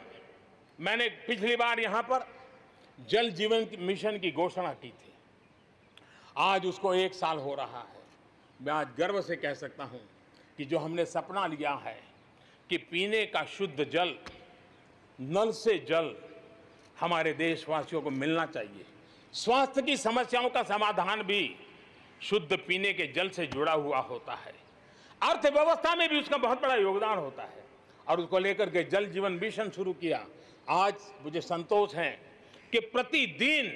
मैंने पिछली बार यहां पर जल जीवन मिशन की घोषणा की थी। आज उसको 1 साल हो रहा है। मैं आज गर्व से कह सकता हूं कि जो हमने सपना लिया है कि पीने का शुद्ध जल, नल से जल हमारे देशवासियों को मिलना चाहिए। स्वास्थ्य की समस्याओं का समाधान भी शुद्ध पीने के जल से जुड़ा हुआ होता है। अर्थव्यवस्था में भी उसका बहुत बड़ा योगदान होता है और उसको लेकर के जल जीवन मिशन शुरू किया। आज मुझे संतोष है कि प्रतिदिन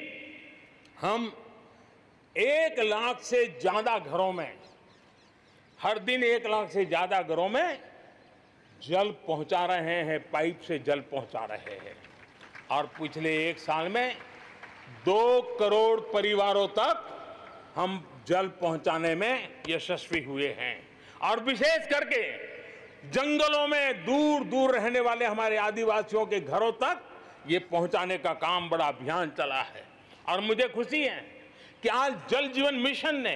हम 1 लाख से ज्यादा घरों में, हर दिन 1 लाख से ज्यादा घरों में जल पहुंचा रहे हैं, पाइप से जल पहुंचा रहे हैं और पिछले 1 साल में 2 करोड़ परिवारों तक हम जल पहुंचाने में यशस्वी हुए हैं। और विशेष करके जंगलों में दूर दूर रहने वाले हमारे आदिवासियों के घरों तक ये पहुंचाने का काम, बड़ा अभियान चला है। और मुझे खुशी है कि आज जल जीवन मिशन ने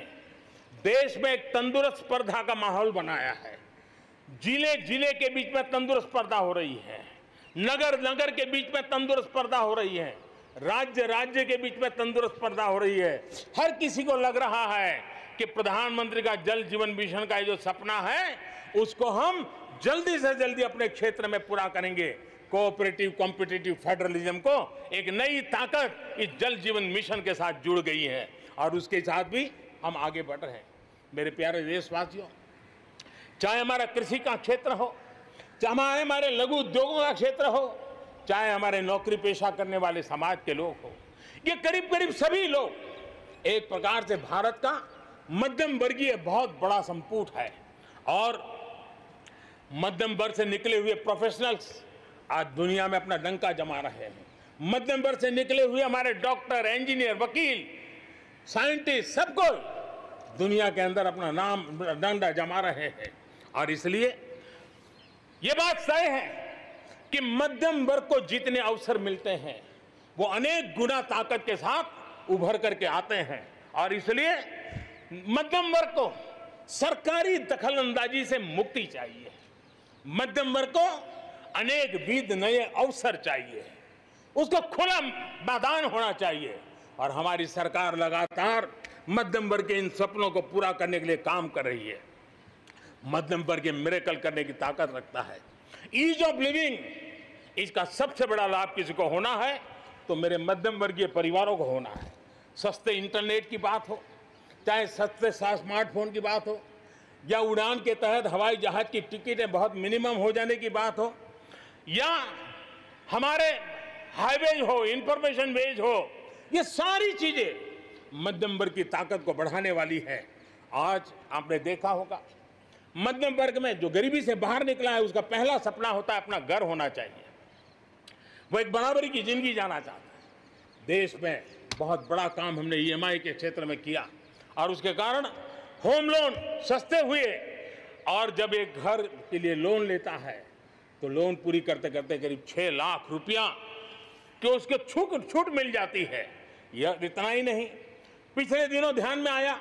देश में एक तंदुरुस्त स्पर्धा का माहौल बनाया है। जिले जिले के बीच में तंदुरुस्त स्पर्धा हो रही है, नगर नगर के बीच में तंदुरुस्त स्पर्धा हो रही है, राज्य राज्य के बीच में तंदुरुस्त स्पर्धा हो रही है। हर किसी को लग रहा है कि प्रधानमंत्री का जल जीवन मिशन का जो सपना है उसको हम जल्दी से जल्दी अपने क्षेत्र में पूरा करेंगे। कोऑपरेटिव कॉम्पिटिटिव फेडरलिज्म को एक नई ताकत इस जल जीवन मिशन के साथ जुड़ गई है और उसके साथ भी हम आगे बढ़ रहे हैं। मेरे प्यारे देशवासियों, चाहे हमारा कृषि का क्षेत्र हो, चाहे हमारे लघु उद्योगों का क्षेत्र हो, चाहे हमारे नौकरी पेशा करने वाले समाज के लोग हो, ये करीब करीब सभी लोग एक प्रकार से भारत का मध्यम वर्गीय बहुत बड़ा संपुट है। और मध्यम वर्ग से निकले हुए प्रोफेशनल्स आज दुनिया में अपना डंका जमा रहे हैं। मध्यम वर्ग से निकले हुए हमारे डॉक्टर, इंजीनियर, वकील, साइंटिस्ट, सब कोई दुनिया के अंदर अपना नाम डंडा जमा रहे हैं। और इसलिए ये बात तय है कि मध्यम वर्ग को जितने अवसर मिलते हैं वो अनेक गुना ताकत के साथ उभर करके आते हैं। और इसलिए मध्यम वर्ग को सरकारी दखलंदाजी से मुक्ति चाहिए। मध्यम वर्ग को अनेक विध नए अवसर चाहिए, उसको खुला मैदान होना चाहिए। और हमारी सरकार लगातार मध्यम वर्ग के इन सपनों को पूरा करने के लिए काम कर रही है। मध्यम वर्ग मिरेकल करने की ताकत रखता है। ईज ऑफ लिविंग, इसका सबसे बड़ा लाभ किसी को होना है तो मेरे मध्यम वर्गीय परिवारों को होना है। सस्ते इंटरनेट की बात हो, चाहे सस्ते स्मार्टफोन की बात हो, या उड़ान के तहत हवाई जहाज की टिकटें बहुत मिनिमम हो जाने की बात हो, या हमारे हाईवेज हो, इंफॉर्मेशन वेज हो, ये सारी चीजें मध्यम वर्ग की ताकत को बढ़ाने वाली है। आज आपने देखा होगा मध्यम वर्ग में जो गरीबी से बाहर निकला है उसका पहला सपना होता है अपना घर होना चाहिए। वो एक बराबरी की जिंदगी जाना चाहता है। देश में बहुत बड़ा काम हमने ईएमआई के क्षेत्र में किया और उसके कारण होम लोन सस्ते हुए। और जब एक घर के लिए लोन लेता है तो लोन पूरी करते करते करीब 6 लाख रुपया कि उसके छूट मिल जाती है। यह इतना ही नहीं, पिछले दिनों ध्यान में आया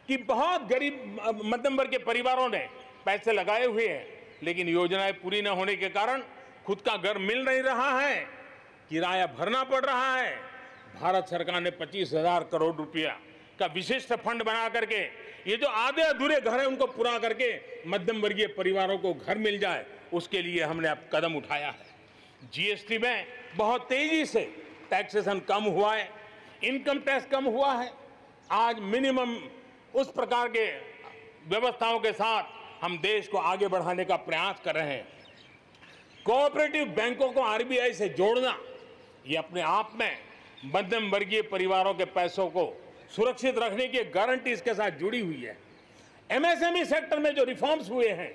कि बहुत गरीब मध्यम वर्ग के परिवारों ने पैसे लगाए हुए हैं, लेकिन योजनाएं पूरी न होने के कारण खुद का घर मिल नहीं रहा है, किराया भरना पड़ रहा है। भारत सरकार ने 25,000 करोड़ रुपया का विशिष्ट फंड बना करके ये जो आधे अधूरे घर हैं उनको पूरा करके मध्यम वर्गीय परिवारों को घर मिल जाए, उसके लिए हमने अब कदम उठाया है। जीएसटी में बहुत तेजी से टैक्सेशन कम हुआ है, इनकम टैक्स कम हुआ है। आज मिनिमम उस प्रकार के व्यवस्थाओं के साथ हम देश को आगे बढ़ाने का प्रयास कर रहे हैं। कोऑपरेटिव बैंकों को आरबीआई से जोड़ना, ये अपने आप में मध्यम वर्गीय परिवारों के पैसों को सुरक्षित रखने की गारंटी इसके साथ जुड़ी हुई है। एमएसएमई सेक्टर में जो रिफॉर्म्स हुए हैं,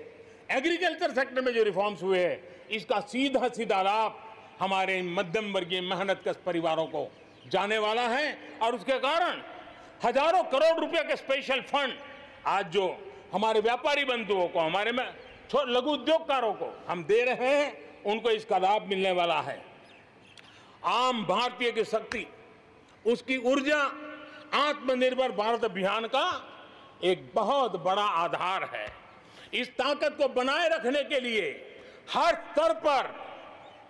एग्रीकल्चर सेक्टर में जो रिफॉर्म्स हुए हैं, इसका सीधा सीधा लाभ हमारे मध्यम वर्गीय मेहनतकश परिवारों को जाने वाला है और उसके कारण हजारों करोड़ रुपए के स्पेशल फंड आज जो हमारे व्यापारी बंधुओं को, हमारे में लघु उद्योगकारों को हम दे रहे हैं, उनको इसका लाभ मिलने वाला है। आम भारतीय की शक्ति, उसकी ऊर्जा आत्मनिर्भर भारत अभियान का एक बहुत बड़ा आधार है। इस ताकत को बनाए रखने के लिए हर स्तर पर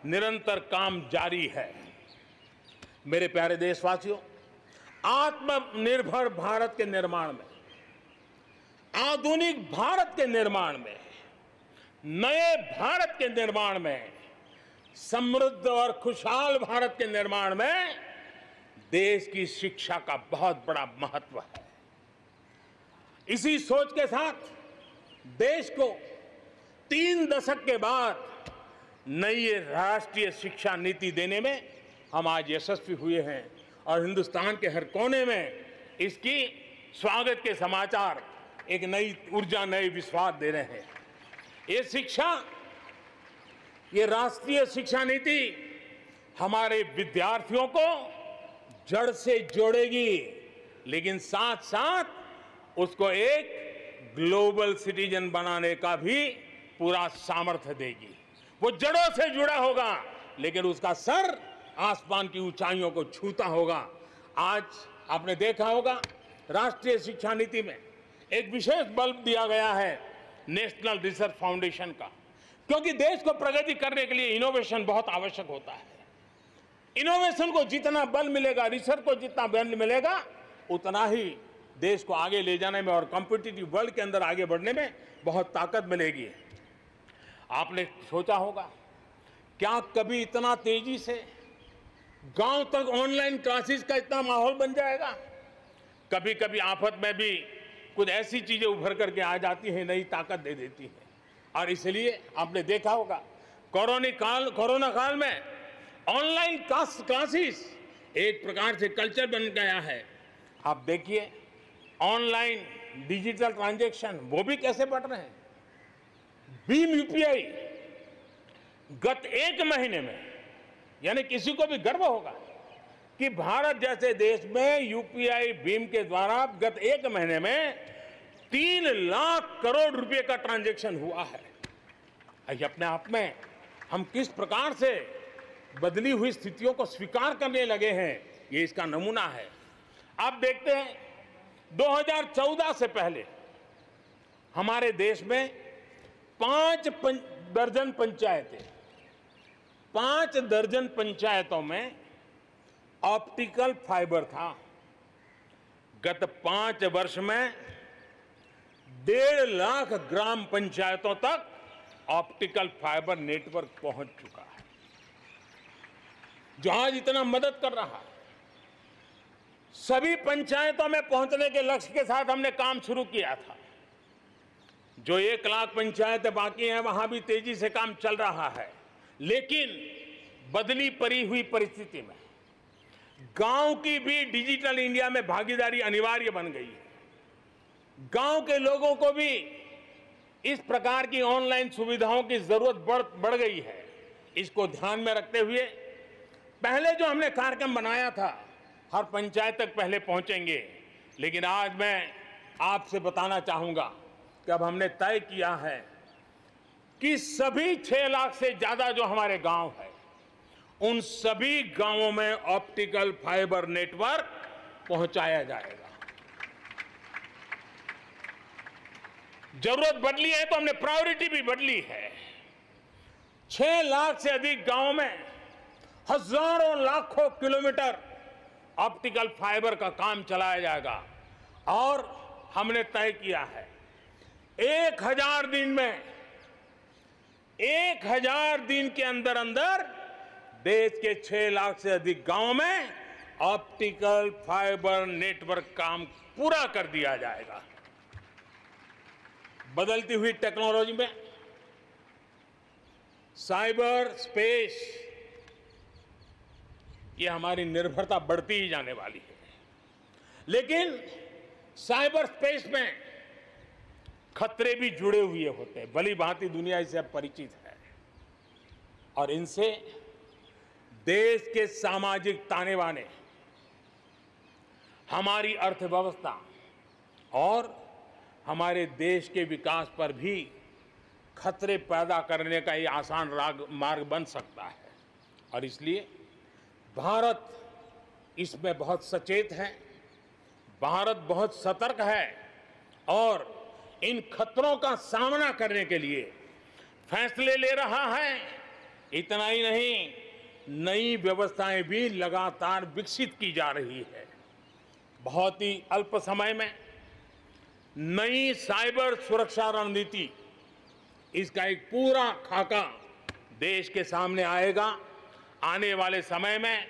निरंतर काम जारी है। मेरे प्यारे देशवासियों, आत्मनिर्भर भारत के निर्माण में, आधुनिक भारत के निर्माण में, नए भारत के निर्माण में, समृद्ध और खुशहाल भारत के निर्माण में देश की शिक्षा का बहुत बड़ा महत्व है। इसी सोच के साथ देश को 3 दशक के बाद नई राष्ट्रीय शिक्षा नीति देने में हम आज यशस्वी हुए हैं और हिंदुस्तान के हर कोने में इसकी स्वागत के समाचार एक नई ऊर्जा, नए विश्वास दे रहे हैं। ये शिक्षा, ये राष्ट्रीय शिक्षा नीति हमारे विद्यार्थियों को जड़ से जोड़ेगी, लेकिन साथ साथ उसको एक ग्लोबल सिटीजन बनाने का भी पूरा सामर्थ्य देगी। वो जड़ों से जुड़ा होगा, लेकिन उसका सर आसमान की ऊंचाइयों को छूता होगा। आज आपने देखा होगा राष्ट्रीय शिक्षा नीति में एक विशेष बल दिया गया है नेशनल रिसर्च फाउंडेशन का, क्योंकि देश को प्रगति करने के लिए इनोवेशन बहुत आवश्यक होता है। इनोवेशन को जितना बल मिलेगा, रिसर्च को जितना बल मिलेगा, उतना ही देश को आगे ले जाने में और कॉम्पिटिटिव वर्ल्ड के अंदर आगे बढ़ने में बहुत ताकत मिलेगी। आपने सोचा होगा, क्या कभी इतना तेजी से गांव तक ऑनलाइन क्लासेस का इतना माहौल बन जाएगा? कभी कभी आफत में भी कुछ ऐसी चीजें उभर करके आ जाती हैं, नई ताकत दे देती है। और इसलिए आपने देखा होगा कोरोना काल में ऑनलाइन क्लासेस एक प्रकार से कल्चर बन गया है। आप देखिए ऑनलाइन डिजिटल ट्रांजैक्शन वो भी कैसे बढ़ रहे हैं। भीम यूपीआई गत 1 महीने में, यानी किसी को भी गर्व होगा कि भारत जैसे देश में यूपीआई भीम के द्वारा गत 1 महीने में 3 लाख करोड़ रुपए का ट्रांजैक्शन हुआ है। ये अपने आप में हम किस प्रकार से बदली हुई स्थितियों को स्वीकार करने लगे हैं, ये इसका नमूना है। आप देखते हैं 2014 से पहले हमारे देश में 5 दर्जन पंचायतें, 5 दर्जन पंचायतों में ऑप्टिकल फाइबर था। गत 5 वर्ष में 1.5 लाख ग्राम पंचायतों तक ऑप्टिकल फाइबर नेटवर्क पहुंच चुका है, जो आज इतना मदद कर रहा है। सभी पंचायतों में पहुंचने के लक्ष्य के साथ हमने काम शुरू किया था। जो 1 लाख पंचायतें बाकी हैं, वहां भी तेजी से काम चल रहा है, लेकिन बदली पड़ी हुई परिस्थिति में गांव की भी डिजिटल इंडिया में भागीदारी अनिवार्य बन गई है। गांव के लोगों को भी इस प्रकार की ऑनलाइन सुविधाओं की जरूरत बढ़ गई है। इसको ध्यान में रखते हुए पहले जो हमने कार्यक्रम बनाया था, हर पंचायत तक पहले पहुंचेंगे, लेकिन आज मैं आपसे बताना चाहूंगा कि अब हमने तय किया है कि सभी 6 लाख से ज्यादा जो हमारे गांव है, उन सभी गांवों में ऑप्टिकल फाइबर नेटवर्क पहुंचाया जाएगा। जरूरत बदली है तो हमने प्रायोरिटी भी बदली है। 6 लाख से अधिक गांवों में हजारों लाखों किलोमीटर ऑप्टिकल फाइबर का काम चलाया जाएगा और हमने तय किया है 1000 दिन में, 1000 दिन के अंदर अंदर देश के 6 लाख से अधिक गांवों में ऑप्टिकल फाइबर नेटवर्क काम पूरा कर दिया जाएगा। बदलती हुई टेक्नोलॉजी में साइबर स्पेस, ये हमारी निर्भरता बढ़ती ही जाने वाली है। लेकिन साइबर स्पेस में खतरे भी जुड़े हुए होते हैं, भली भांति दुनिया इससे अब परिचित है, और इनसे देश के सामाजिक ताने बाने, हमारी अर्थव्यवस्था और हमारे देश के विकास पर भी खतरे पैदा करने का ये आसान मार्ग बन सकता है। और इसलिए भारत इसमें बहुत सचेत है, भारत बहुत सतर्क है और इन खतरों का सामना करने के लिए फैसले ले रहा है। इतना ही नहीं, नई व्यवस्थाएं भी लगातार विकसित की जा रही है। बहुत ही अल्प समय में नई साइबर सुरक्षा रणनीति, इसका एक पूरा खाका देश के सामने आएगा। आने वाले समय में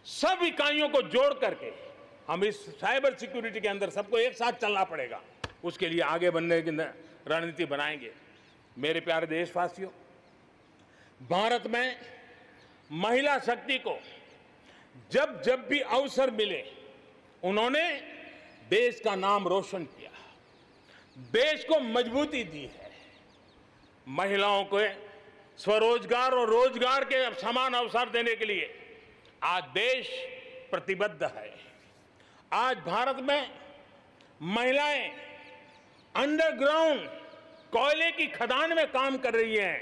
सब इकाइयों को जोड़ करके हम इस साइबर सिक्योरिटी के अंदर सबको एक साथ चलना पड़ेगा। उसके लिए आगे बढ़ने की रणनीति बनाएंगे। मेरे प्यारे देशवासियों, भारत में महिला शक्ति को जब जब भी अवसर मिले उन्होंने देश का नाम रोशन किया, देश को मजबूती दी है। महिलाओं को स्वरोजगार और रोजगार के समान अवसर देने के लिए आज देश प्रतिबद्ध है। आज भारत में महिलाएं अंडरग्राउंड कोयले की खदान में काम कर रही हैं,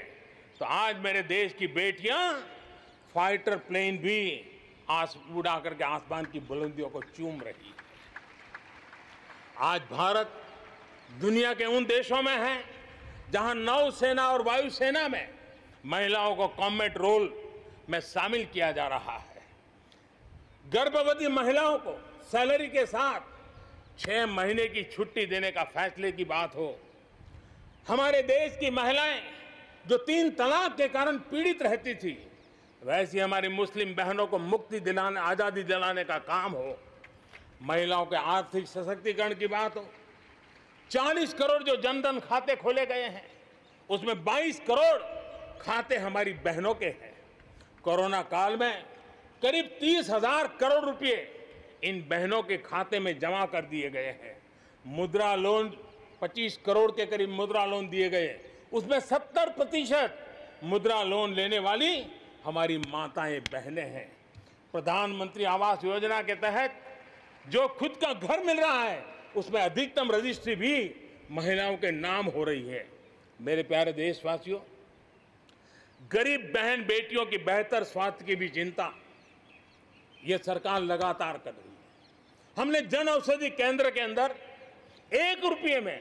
तो आज मेरे देश की बेटियां फाइटर प्लेन भी उड़ा करके आसमान की बुलंदियों को चूम रही है। आज भारत दुनिया के उन देशों में है जहां नौसेना और वायुसेना में महिलाओं को कॉम्बैट रोल में शामिल किया जा रहा है। गर्भवती महिलाओं को सैलरी के साथ 6 महीने की छुट्टी देने का फैसले की बात हो, हमारे देश की महिलाएं जो 3 तलाक के कारण पीड़ित रहती थी, वैसी हमारी मुस्लिम बहनों को मुक्ति दिलाने, आजादी दिलाने का काम हो, महिलाओं के आर्थिक सशक्तिकरण की बात हो। 40 करोड़ जो जनधन खाते खोले गए हैं, उसमें 22 करोड़ खाते हमारी बहनों के हैं। कोरोना काल में करीब 30,000 करोड़ रुपए इन बहनों के खाते में जमा कर दिए गए हैं। मुद्रा लोन 25 करोड़ के करीब मुद्रा लोन दिए गए, उसमें 70% मुद्रा लोन लेने वाली हमारी माताएं बहनें हैं। प्रधानमंत्री आवास योजना के तहत जो खुद का घर मिल रहा है, उसमें अधिकतम रजिस्ट्री भी महिलाओं के नाम हो रही है। मेरे प्यारे देशवासियों, गरीब बहन बेटियों की बेहतर स्वास्थ्य की भी चिंता ये सरकार लगातार कर रही है। हमने जन औषधि केंद्र के अंदर 1 रुपये में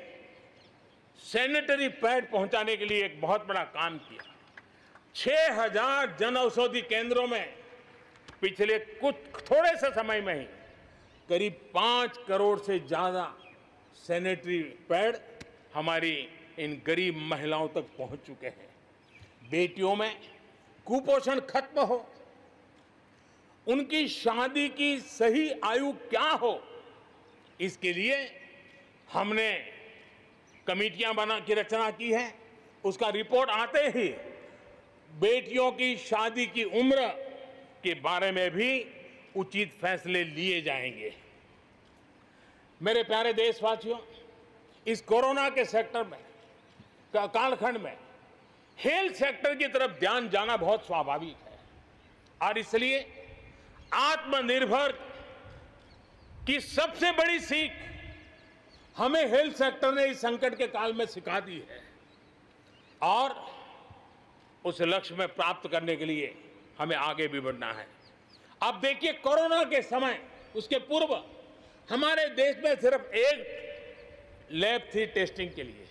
सैनिटरी पैड पहुंचाने के लिए एक बहुत बड़ा काम किया। 6000 जन औषधि केंद्रों में पिछले थोड़े से समय में ही करीब 5 करोड़ से ज्यादा सैनिटरी पैड हमारी इन गरीब महिलाओं तक पहुंच चुके हैं। बेटियों में कुपोषण खत्म हो, उनकी शादी की सही आयु क्या हो, इसके लिए हमने कमेटियां बना की रचना की है। उसका रिपोर्ट आते ही बेटियों की शादी की उम्र के बारे में भी उचित फैसले लिए जाएंगे। मेरे प्यारे देशवासियों, इस कोरोना के सेक्टर में कालखंड में हेल्थ सेक्टर की तरफ ध्यान जाना बहुत स्वाभाविक है, और इसलिए आत्मनिर्भर की सबसे बड़ी सीख हमें हेल्थ सेक्टर ने इस संकट के काल में सिखा दी है, और उस लक्ष्य में प्राप्त करने के लिए हमें आगे भी बढ़ना है। अब देखिए, कोरोना के समय, उसके पूर्व हमारे देश में सिर्फ एक लैब थी टेस्टिंग के लिए।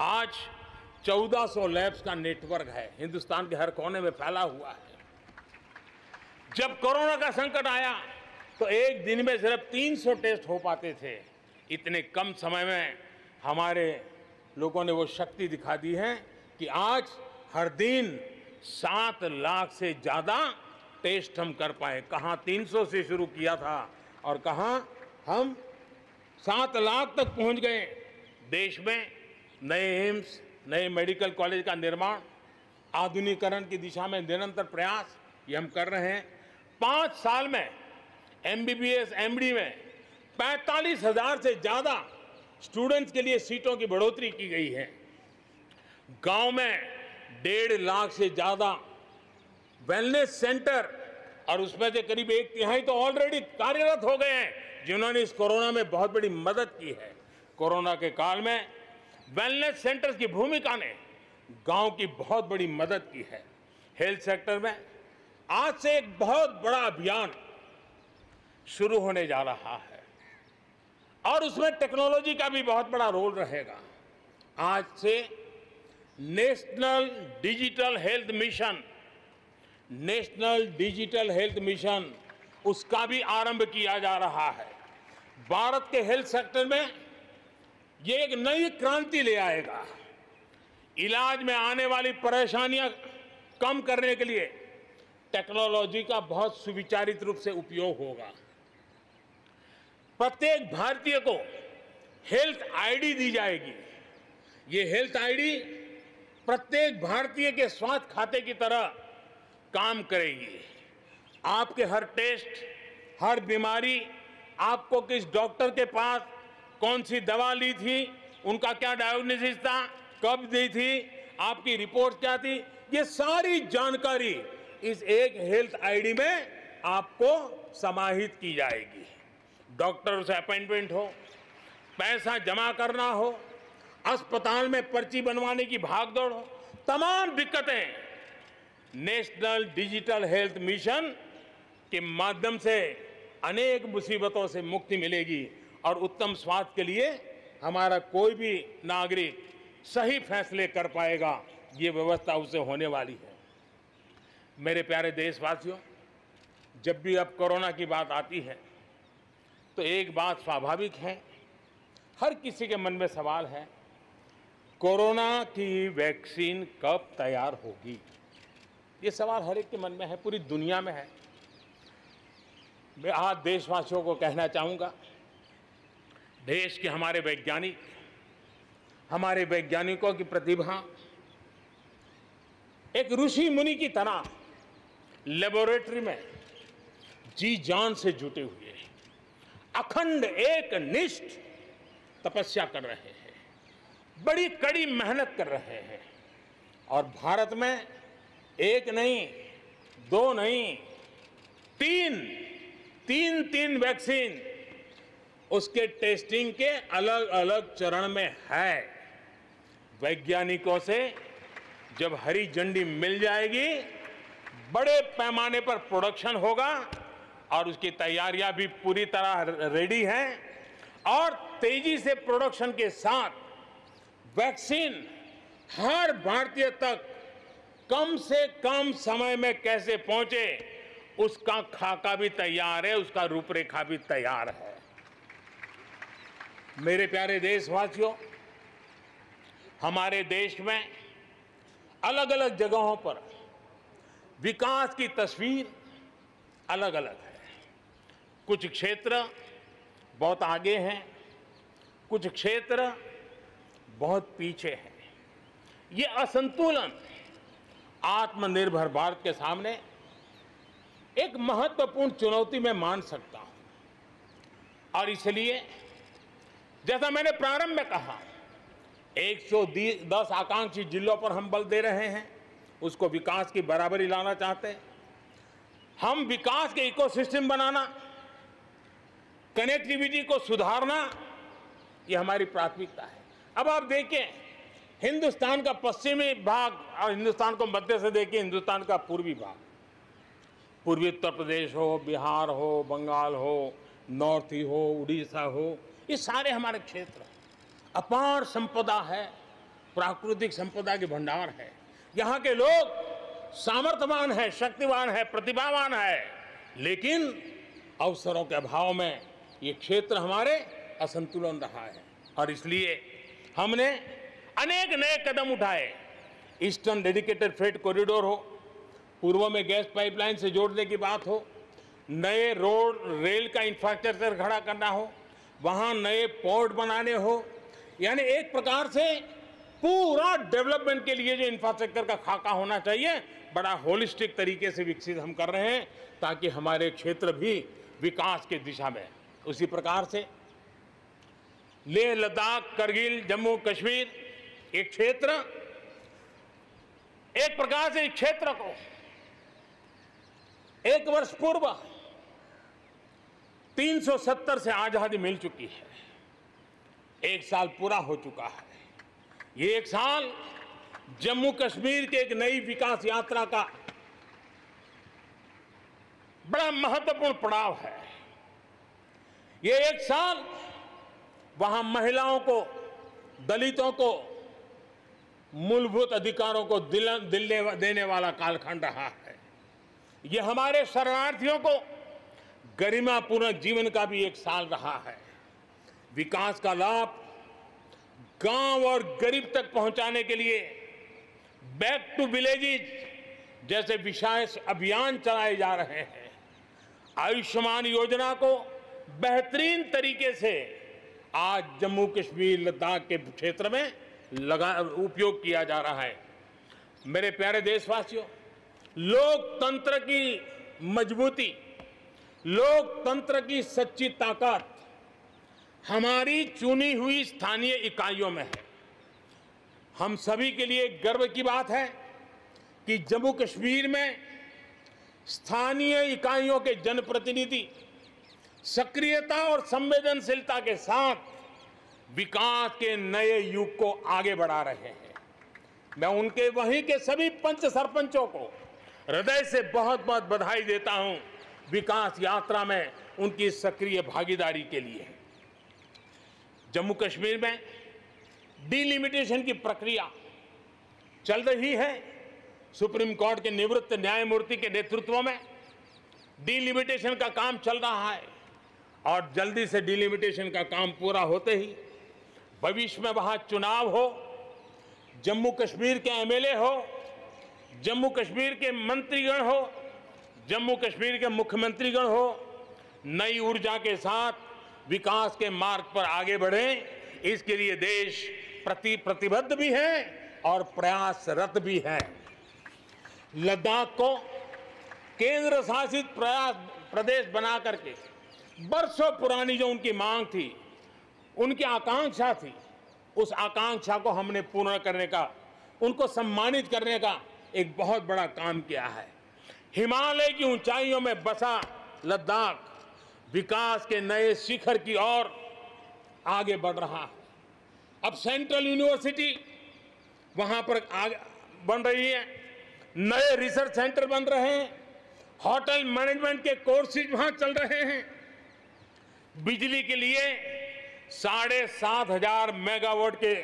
आज 1400 लैब्स का नेटवर्क है, हिंदुस्तान के हर कोने में फैला हुआ है। जब कोरोना का संकट आया तो एक दिन में सिर्फ 300 टेस्ट हो पाते थे। इतने कम समय में हमारे लोगों ने वो शक्ति दिखा दी है कि आज हर दिन 7 लाख से ज्यादा टेस्ट हम कर पाए। कहाँ 300 से शुरू किया था और कहाँ हम 7 लाख तक पहुंच गए। देश में नए एम्स, नए मेडिकल कॉलेज का निर्माण, आधुनिकीकरण की दिशा में निरंतर प्रयास ये हम कर रहे हैं। 5 साल में MBBS, MD में 45,000 से ज्यादा स्टूडेंट्स के लिए सीटों की बढ़ोतरी की गई है। गांव में 1.5 लाख से ज्यादा वेलनेस सेंटर, और उसमें से करीब 1/3 तो ऑलरेडी कार्यरत हो गए हैं, जिन्होंने इस कोरोना में बहुत बड़ी मदद की है। कोरोना के काल में वेलनेस सेंटर्स की भूमिका ने गांव की बहुत बड़ी मदद की है। हेल्थ सेक्टर में आज से एक बहुत बड़ा अभियान शुरू होने जा रहा है और उसमें टेक्नोलॉजी का भी बहुत बड़ा रोल रहेगा। आज से नेशनल डिजिटल हेल्थ मिशन उसका भी आरंभ किया जा रहा है। भारत के हेल्थ सेक्टर में ये एक नई क्रांति ले आएगा। इलाज में आने वाली परेशानियां कम करने के लिए टेक्नोलॉजी का बहुत सुविचारित रूप से उपयोग होगा। प्रत्येक भारतीय को हेल्थ आईडी दी जाएगी। ये हेल्थ आईडी प्रत्येक भारतीय के स्वास्थ्य खाते की तरह काम करेगी। आपके हर टेस्ट, हर बीमारी, आपको किस डॉक्टर के पास कौन सी दवा ली थी, उनका क्या डायग्नोसिस था, कब दी थी, आपकी रिपोर्ट क्या थी, ये सारी जानकारी इस एक हेल्थ आईडी में आपको समाहित की जाएगी। डॉक्टर से अपॉइंटमेंट हो, पैसा जमा करना हो, अस्पताल में पर्ची बनवाने की भागदौड़ हो, तमाम दिक्कतें नेशनल डिजिटल हेल्थ मिशन के माध्यम से अनेक मुसीबतों से मुक्ति मिलेगी और उत्तम स्वास्थ्य के लिए हमारा कोई भी नागरिक सही फैसले कर पाएगा। ये व्यवस्था उससे होने वाली है। मेरे प्यारे देशवासियों, जब भी अब कोरोना की बात आती है तो एक बात स्वाभाविक है, हर किसी के मन में सवाल है, कोरोना की वैक्सीन कब तैयार होगी? ये सवाल हर एक के मन में है, पूरी दुनिया में है। मैं आज देशवासियों को कहना चाहूंगा, देश के हमारे वैज्ञानिकों की प्रतिभा एक ऋषि मुनि की तरह लेबोरेटरी में जी जान से जुटे हुए अखंड एक निष्ठ तपस्या कर रहे हैं, बड़ी कड़ी मेहनत कर रहे हैं और भारत में एक नहीं, दो नहीं, तीन वैक्सीन उसके टेस्टिंग के अलग अलग चरण में है। वैज्ञानिकों से जब हरी झंडी मिल जाएगी, बड़े पैमाने पर प्रोडक्शन होगा और उसकी तैयारियां भी पूरी तरह रेडी हैं और तेजी से प्रोडक्शन के साथ वैक्सीन हर भारतीय तक कम से कम समय में कैसे पहुंचे, उसका खाका भी तैयार है, उसका रूपरेखा भी तैयार है। मेरे प्यारे देशवासियों, हमारे देश में अलग अलग जगहों पर विकास की तस्वीर अलग अलग है। कुछ क्षेत्र बहुत आगे हैं, कुछ क्षेत्र बहुत पीछे हैं। ये असंतुलन आत्मनिर्भर भारत के सामने एक महत्वपूर्ण चुनौती मैं मान सकता हूं और इसलिए जैसा मैंने प्रारंभ में कहा, 110 आकांक्षी जिलों पर हम बल दे रहे हैं, उसको विकास की बराबरी लाना चाहते हैं। हम विकास के इकोसिस्टम बनाना, कनेक्टिविटी को सुधारना, ये हमारी प्राथमिकता है। अब आप देखिए, हिंदुस्तान का पश्चिमी भाग और हिंदुस्तान को मध्य से देखिए, हिंदुस्तान का पूर्वी भाग, पूर्वी उत्तर प्रदेश हो, बिहार हो, बंगाल हो, नॉर्थ ही हो, उड़ीसा हो, ये सारे हमारे क्षेत्र अपार संपदा है, प्राकृतिक संपदा के भंडार है। यहाँ के लोग सामर्थ्यवान है, शक्तिवान है, प्रतिभावान है, लेकिन अवसरों के अभाव में ये क्षेत्र हमारे असंतुलन रहा है और इसलिए हमने अनेक नए कदम उठाए। ईस्टर्न डेडिकेटेड फ्रेट कॉरिडोर हो, पूर्व में गैस पाइपलाइन से जोड़ने की बात हो, नए रोड रेल का इंफ्रास्ट्रक्चर खड़ा करना हो, वहां नए पोर्ट बनाने हो, यानी एक प्रकार से पूरा डेवलपमेंट के लिए जो इंफ्रास्ट्रक्चर का खाका होना चाहिए, बड़ा होलिस्टिक तरीके से विकसित हम कर रहे हैं ताकि हमारे क्षेत्र भी विकास की दिशा में। उसी प्रकार से लेह लद्दाख करगिल जम्मू कश्मीर एक क्षेत्र, एक प्रकार से इस क्षेत्र को 1 वर्ष पूर्व 370 से आजादी मिल चुकी है, 1 साल पूरा हो चुका है। ये 1 साल जम्मू कश्मीर के एक नई विकास यात्रा का बड़ा महत्वपूर्ण पड़ाव है। ये 1 साल वहां महिलाओं को, दलितों को मूलभूत अधिकारों को देने वाला कालखंड रहा है। ये हमारे शरणार्थियों को गरिमापूर्ण जीवन का भी 1 साल रहा है। विकास का लाभ गांव और गरीब तक पहुंचाने के लिए बैक टू विलेजेस जैसे विशेष अभियान चलाए जा रहे हैं। आयुष्मान योजना को बेहतरीन तरीके से आज जम्मू कश्मीर लद्दाख के क्षेत्र में उपयोग किया जा रहा है। मेरे प्यारे देशवासियों, लोकतंत्र की मजबूती, लोकतंत्र की सच्ची ताकत हमारी चुनी हुई स्थानीय इकाइयों में है। हम सभी के लिए गर्व की बात है कि जम्मू कश्मीर में स्थानीय इकाइयों के जनप्रतिनिधि सक्रियता और संवेदनशीलता के साथ विकास के नए युग को आगे बढ़ा रहे हैं। मैं उनके वहीं के सभी पंच सरपंचों को हृदय से बहुत बहुत बधाई देता हूं विकास यात्रा में उनकी सक्रिय भागीदारी के लिए। जम्मू कश्मीर में डिलिमिटेशन की प्रक्रिया चल रही है। सुप्रीम कोर्ट के निवृत्त न्यायमूर्ति के नेतृत्व में डिलिमिटेशन का काम चल रहा है और जल्दी से डिलिमिटेशन का काम पूरा होते ही भविष्य में वहां चुनाव हो, जम्मू कश्मीर के एमएलए हो, जम्मू कश्मीर के मंत्रीगण हो, जम्मू कश्मीर के मुख्यमंत्रीगण हो, नई ऊर्जा के साथ विकास के मार्ग पर आगे बढ़ें। इसके लिए देश प्रतिबद्ध भी है और प्रयासरत भी है। लद्दाख को केंद्र शासित प्रदेश बना करके बरसों पुरानी जो उनकी मांग थी, उनकी आकांक्षा थी, उस आकांक्षा को हमने पूर्ण करने का, उनको सम्मानित करने का एक बहुत बड़ा काम किया है। हिमालय की ऊंचाइयों में बसा लद्दाख विकास के नए शिखर की ओर आगे बढ़ रहा है। अब सेंट्रल यूनिवर्सिटी वहां पर बन रही है, नए रिसर्च सेंटर बन रहे हैं, होटल मैनेजमेंट के कोर्सेज वहां चल रहे हैं। बिजली के लिए 7,500 मेगावाट के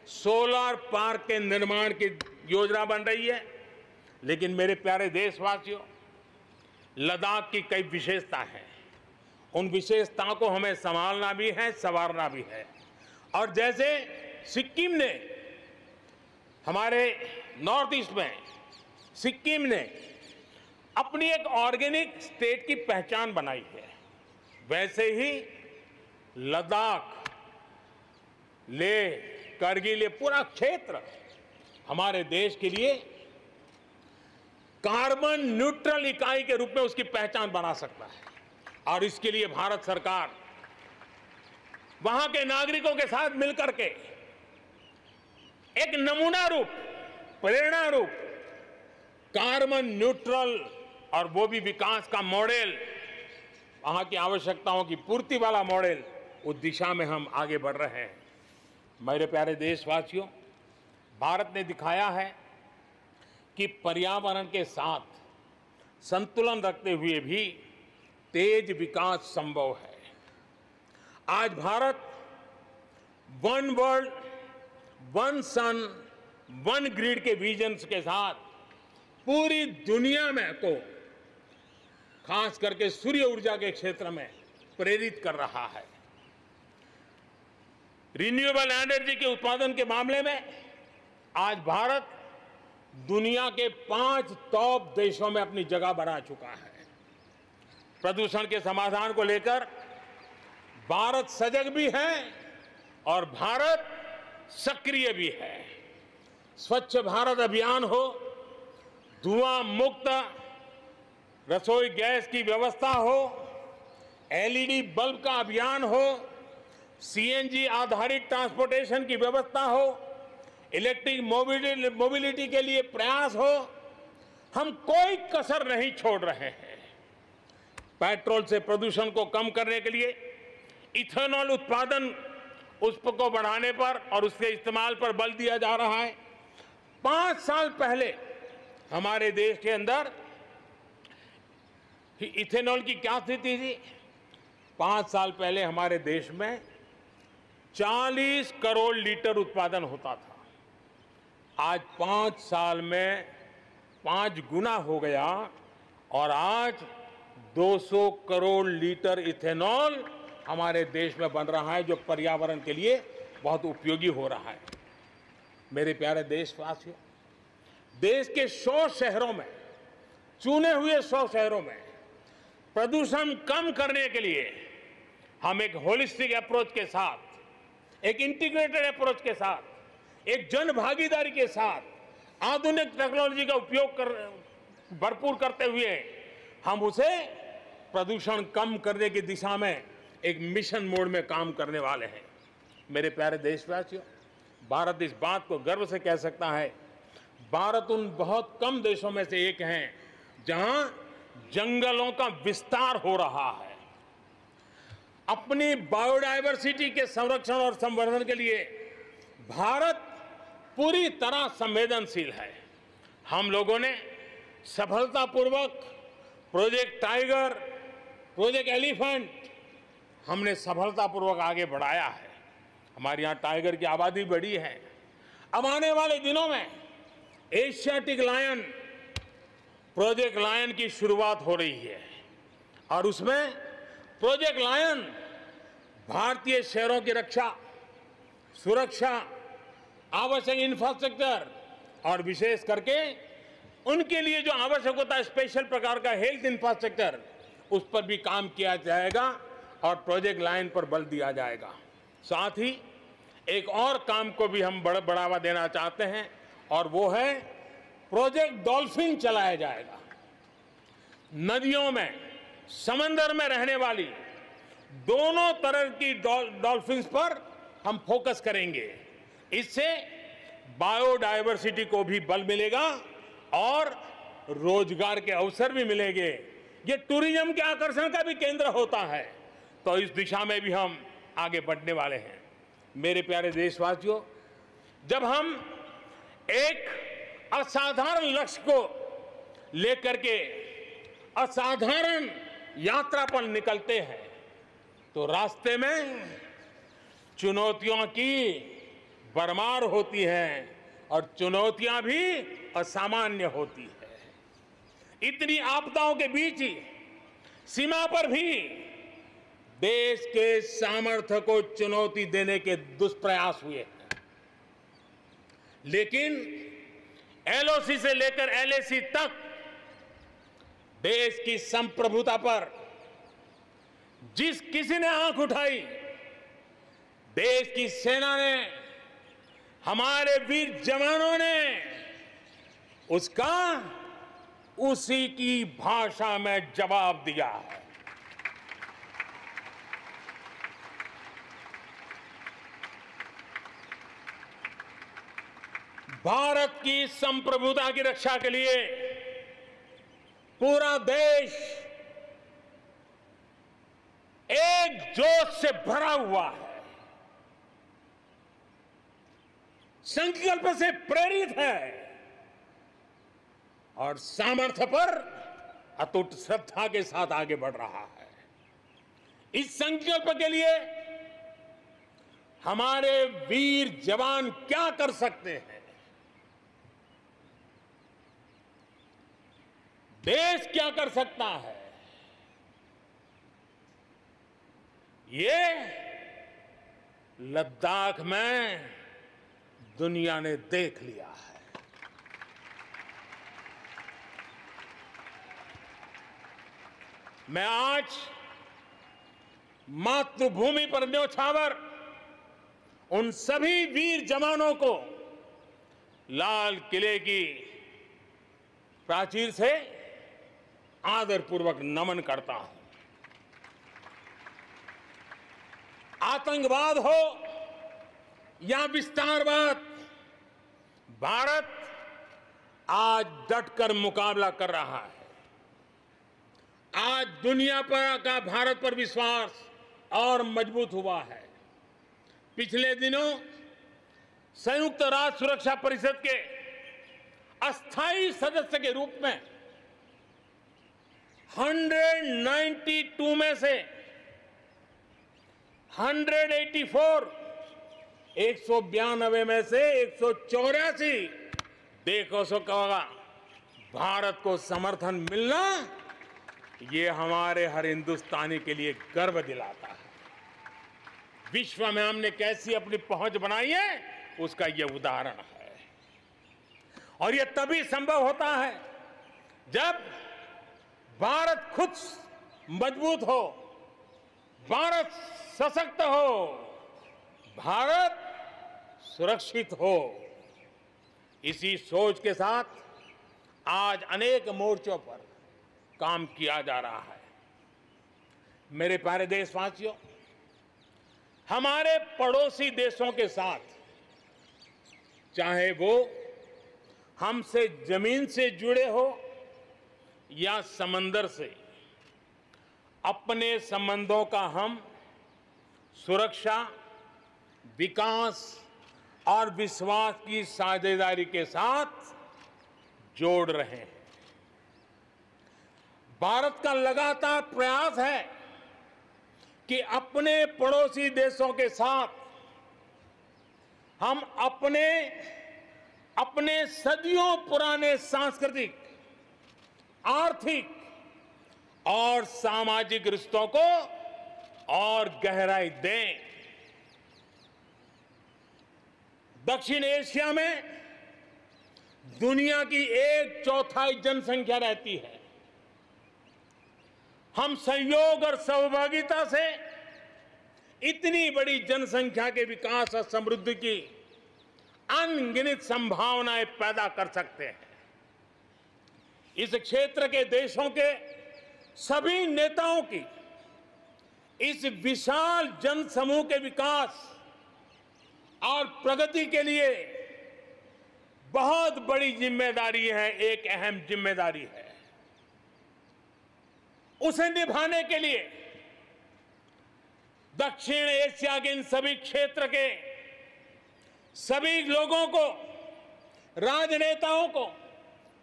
सोलर पार्क के निर्माण की योजना बन रही है। लेकिन मेरे प्यारे देशवासियों, लद्दाख की कई विशेषता हैं। उन विशेषताओं को हमें संभालना भी है, संवारना भी है। और जैसे सिक्किम ने, हमारे नॉर्थ ईस्ट में सिक्किम ने अपनी एक ऑर्गेनिक स्टेट की पहचान बनाई है, वैसे ही लद्दाख, लेह, करगिल, ये पूरा क्षेत्र हमारे देश के लिए कार्बन न्यूट्रल इकाई के रूप में उसकी पहचान बना सकता है। और इसके लिए भारत सरकार वहां के नागरिकों के साथ मिलकर के एक नमूना रूप, प्रेरणा रूप कार्बन न्यूट्रल और वो भी विकास का मॉडल, वहां की आवश्यकताओं की पूर्ति वाला मॉडल, उस दिशा में हम आगे बढ़ रहे हैं। मेरे प्यारे देशवासियों, भारत ने दिखाया है कि पर्यावरण के साथ संतुलन रखते हुए भी तेज विकास संभव है। आज भारत वन वर्ल्ड, वन सन, वन ग्रिड के विजन के साथ पूरी दुनिया में को खास करके सूर्य ऊर्जा के क्षेत्र में प्रेरित कर रहा है। रिन्यूएबल एनर्जी के उत्पादन के मामले में आज भारत दुनिया के 5 टॉप देशों में अपनी जगह बना चुका है। प्रदूषण के समाधान को लेकर भारत सजग भी है और भारत सक्रिय भी है। स्वच्छ भारत अभियान हो, धुआं मुक्त रसोई गैस की व्यवस्था हो, एलईडी बल्ब का अभियान हो, सीएनजी आधारित ट्रांसपोर्टेशन की व्यवस्था हो, इलेक्ट्रिक मोबिलिटी के लिए प्रयास हो, हम कोई कसर नहीं छोड़ रहे हैं। पेट्रोल से प्रदूषण को कम करने के लिए इथेनॉल उत्पादन को बढ़ाने पर और उसके इस्तेमाल पर बल दिया जा रहा है। 5 साल पहले हमारे देश के अंदर इथेनॉल की क्या स्थिति थी? 5 साल पहले हमारे देश में 40 करोड़ लीटर उत्पादन होता था। आज 5 साल में 5 गुना हो गया और आज 200 करोड़ लीटर इथेनॉल हमारे देश में बन रहा है, जो पर्यावरण के लिए बहुत उपयोगी हो रहा है। मेरे प्यारे देशवासियों, देश के 100 शहरों में, चुने हुए 100 शहरों में प्रदूषण कम करने के लिए हम एक होलिस्टिक अप्रोच के साथ, एक इंटीग्रेटेड अप्रोच के साथ, एक जन भागीदारी के साथ, आधुनिक टेक्नोलॉजी का उपयोग भरपूर करते हुए हम उसे प्रदूषण कम करने की दिशा में एक मिशन मोड में काम करने वाले हैं। मेरे प्यारे देशवासियों, भारत इस बात को गर्व से कह सकता है, भारत उन बहुत कम देशों में से एक है जहां जंगलों का विस्तार हो रहा है। अपनी बायोडायवर्सिटी के संरक्षण और संवर्धन के लिए भारत पूरी तरह संवेदनशील है। हम लोगों ने सफलतापूर्वक प्रोजेक्ट टाइगर, प्रोजेक्ट एलिफेंट हमने सफलतापूर्वक आगे बढ़ाया है। हमारे यहाँ टाइगर की आबादी बढ़ी है। अब आने वाले दिनों में एशियाटिक लायन, प्रोजेक्ट लायन की शुरुआत हो रही है और उसमें प्रोजेक्ट लायन भारतीय शहरों की रक्षा, सुरक्षा, आवश्यक इंफ्रास्ट्रक्चर और विशेष करके उनके लिए जो आवश्यक होता है स्पेशल प्रकार का हेल्थ इंफ्रास्ट्रक्चर, उस पर भी काम किया जाएगा और प्रोजेक्ट लाइन पर बल दिया जाएगा। साथ ही एक और काम को भी हम बढ़ावा देना चाहते हैं और वो है प्रोजेक्ट डॉल्फिन चलाया जाएगा। नदियों में, समंदर में रहने वाली दोनों तरह की डॉल्फिन्स पर हम फोकस करेंगे। इससे बायोडायवर्सिटी को भी बल मिलेगा और रोजगार के अवसर भी मिलेंगे। ये टूरिज्म के आकर्षण का भी केंद्र होता है, तो इस दिशा में भी हम आगे बढ़ने वाले हैं। मेरे प्यारे देशवासियों, जब हम एक असाधारण लक्ष्य को लेकर के असाधारण यात्रा पर निकलते हैं तो रास्ते में चुनौतियों की भरमार होती है और चुनौतियां भी असामान्य होती है। इतनी आपदाओं के बीच ही सीमा पर भी देश के सामर्थ्य को चुनौती देने के दुष्प्रयास हुए हैं, लेकिन एलओसी से लेकर एलएसी तक देश की संप्रभुता पर जिस किसी ने आंख उठाई, देश की सेना ने, हमारे वीर जवानों ने उसका उसी की भाषा में जवाब दिया है। भारत की संप्रभुता की रक्षा के लिए पूरा देश एक जोश से भरा हुआ है, संकल्प से प्रेरित है और सामर्थ्य पर अटूट श्रद्धा के साथ आगे बढ़ रहा है। इस संकल्प के लिए हमारे वीर जवान क्या कर सकते हैं, देश क्या कर सकता है, ये लद्दाख में दुनिया ने देख लिया है। मैं आज मातृभूमि पर न्योछावर उन सभी वीर जवानों को लाल किले की प्राचीर से आदरपूर्वक नमन करता हूं। आतंकवाद हो या विस्तारवाद, भारत आज डटकर मुकाबला कर रहा है। आज दुनिया पर का भारत पर विश्वास और मजबूत हुआ है। पिछले दिनों संयुक्त राष्ट्र सुरक्षा परिषद के अस्थायी सदस्य के रूप में 192 में से 192 में से 184 देशों का भारत को समर्थन मिलना, ये हमारे हर हिंदुस्तानी के लिए गर्व दिलाता है। विश्व में हमने कैसी अपनी पहुंच बनाई है, उसका यह उदाहरण है। और यह तभी संभव होता है जब भारत खुद मजबूत हो, भारत सशक्त हो, भारत सुरक्षित हो। इसी सोच के साथ आज अनेक मोर्चों पर काम किया जा रहा है। मेरे प्यारे देशवासियों, हमारे पड़ोसी देशों के साथ, चाहे वो हमसे जमीन से जुड़े हो या समंदर से, अपने संबंधों का हम सुरक्षा, विकास और विश्वास की साझेदारी के साथ जोड़ रहे हैं। भारत का लगातार प्रयास है कि अपने पड़ोसी देशों के साथ हम अपने सदियों पुराने सांस्कृतिक, आर्थिक और सामाजिक रिश्तों को और गहराई दें। दक्षिण एशिया में दुनिया की 1/4 जनसंख्या रहती है। हम सहयोग और सहभागिता से इतनी बड़ी जनसंख्या के विकास और समृद्धि की अनगिनत संभावनाएं पैदा कर सकते हैं। इस क्षेत्र के देशों के सभी नेताओं की इस विशाल जनसमूह के विकास और प्रगति के लिए बहुत बड़ी जिम्मेदारी है, एक अहम जिम्मेदारी है। उसे निभाने के लिए दक्षिण एशिया के इन सभी क्षेत्र के सभी लोगों को, राजनेताओं को,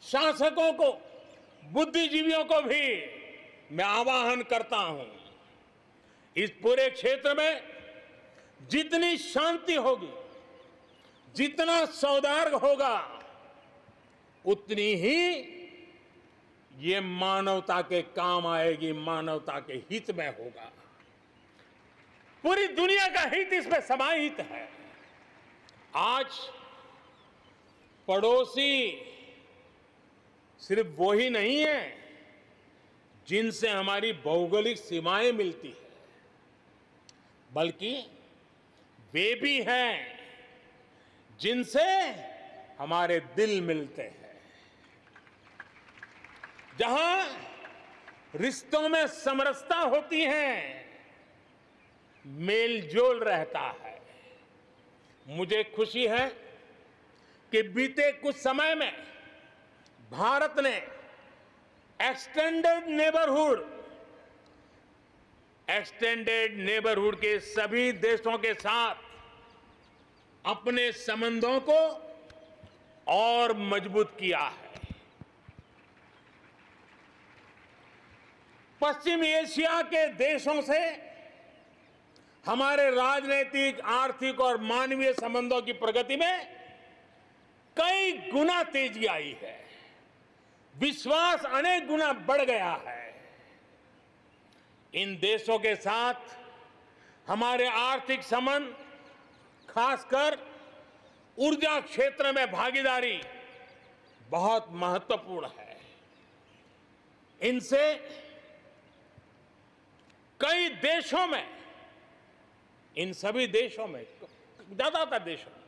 शासकों को, बुद्धिजीवियों को भी मैं आह्वान करता हूं, इस पूरे क्षेत्र में जितनी शांति होगी, जितना सौहार्द होगा, उतनी ही ये मानवता के काम आएगी, मानवता के हित में होगा। पूरी दुनिया का हित इसमें समाहित है। आज पड़ोसी सिर्फ वो ही नहीं है जिनसे हमारी भौगोलिक सीमाएं मिलती है, बल्कि वे भी हैं जिनसे हमारे दिल मिलते हैं। जहां रिश्तों में समरसता होती है, मेलजोल रहता है। मुझे खुशी है कि बीते कुछ समय में भारत ने एक्सटेंडेड नेबरहुड के सभी देशों के साथ अपने संबंधों को और मजबूत किया है। पश्चिम एशिया के देशों से हमारे राजनीतिक, आर्थिक और मानवीय संबंधों की प्रगति में कई गुना तेजी आई है। विश्वास अनेक गुना बढ़ गया है। इन देशों के साथ हमारे आर्थिक संबंध, खासकर ऊर्जा क्षेत्र में भागीदारी बहुत महत्वपूर्ण है। इनसे कई देशों में, इन सभी देशों में, ज्यादातर देशों में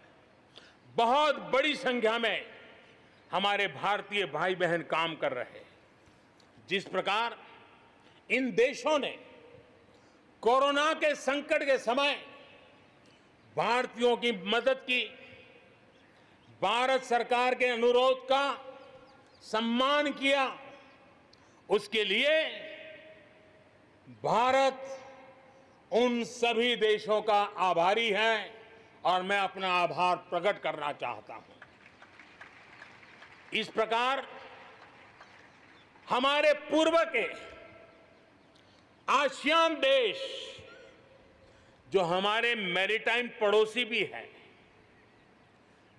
बहुत बड़ी संख्या में हमारे भारतीय भाई बहन काम कर रहे हैं। जिस प्रकार इन देशों ने कोरोना के संकट के समय भारतीयों की मदद की, भारत सरकार के अनुरोध का सम्मान किया, उसके लिए भारत उन सभी देशों का आभारी है और मैं अपना आभार प्रकट करना चाहता हूं। इस प्रकार हमारे पूर्व के आसियान देश, जो हमारे मैरीटाइम पड़ोसी भी हैं,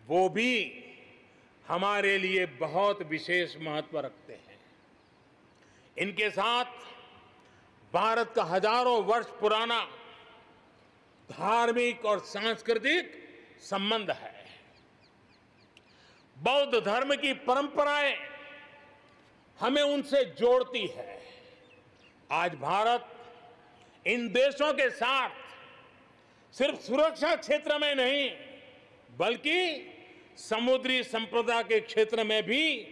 वो भी हमारे लिए बहुत विशेष महत्व रखते हैं। इनके साथ भारत का हजारों वर्ष पुराना धार्मिक और सांस्कृतिक संबंध है। बौद्ध धर्म की परंपराएं हमें उनसे जोड़ती है। आज भारत इन देशों के साथ सिर्फ सुरक्षा क्षेत्र में नहीं, बल्कि समुद्री संपदा के क्षेत्र में भी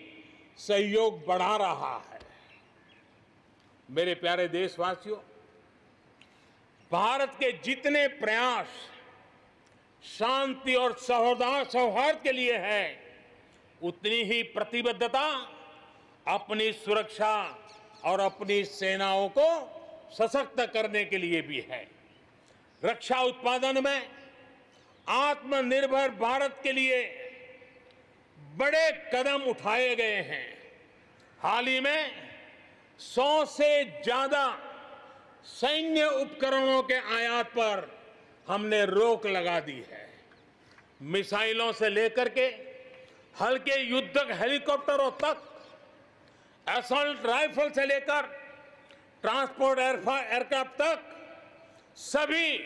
सहयोग बढ़ा रहा है। मेरे प्यारे देशवासियों, भारत के जितने प्रयास शांति और सौहार्द के लिए है, उतनी ही प्रतिबद्धता अपनी सुरक्षा और अपनी सेनाओं को सशक्त करने के लिए भी है। रक्षा उत्पादन में आत्मनिर्भर भारत के लिए बड़े कदम उठाए गए हैं। हाल ही में 100 से ज्यादा सैन्य उपकरणों के आयात पर हमने रोक लगा दी है। मिसाइलों से लेकर के हल्के युद्धक हेलीकॉप्टरों तक, असॉल्ट राइफल से लेकर ट्रांसपोर्ट एयरक्राफ्ट तक, सभी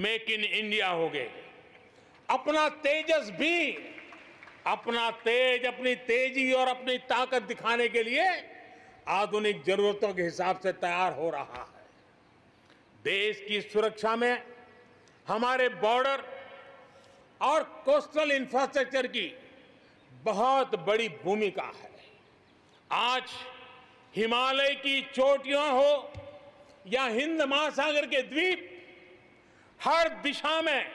मेक इन इंडिया हो गए। अपना तेजस भी, अपनी तेजी और अपनी ताकत दिखाने के लिए आधुनिक जरूरतों के हिसाब से तैयार हो रहा है। देश की सुरक्षा में हमारे बॉर्डर और कोस्टल इंफ्रास्ट्रक्चर की बहुत बड़ी भूमिका है। आज हिमालय की चोटियां हो या हिंद महासागर के द्वीप, हर दिशा में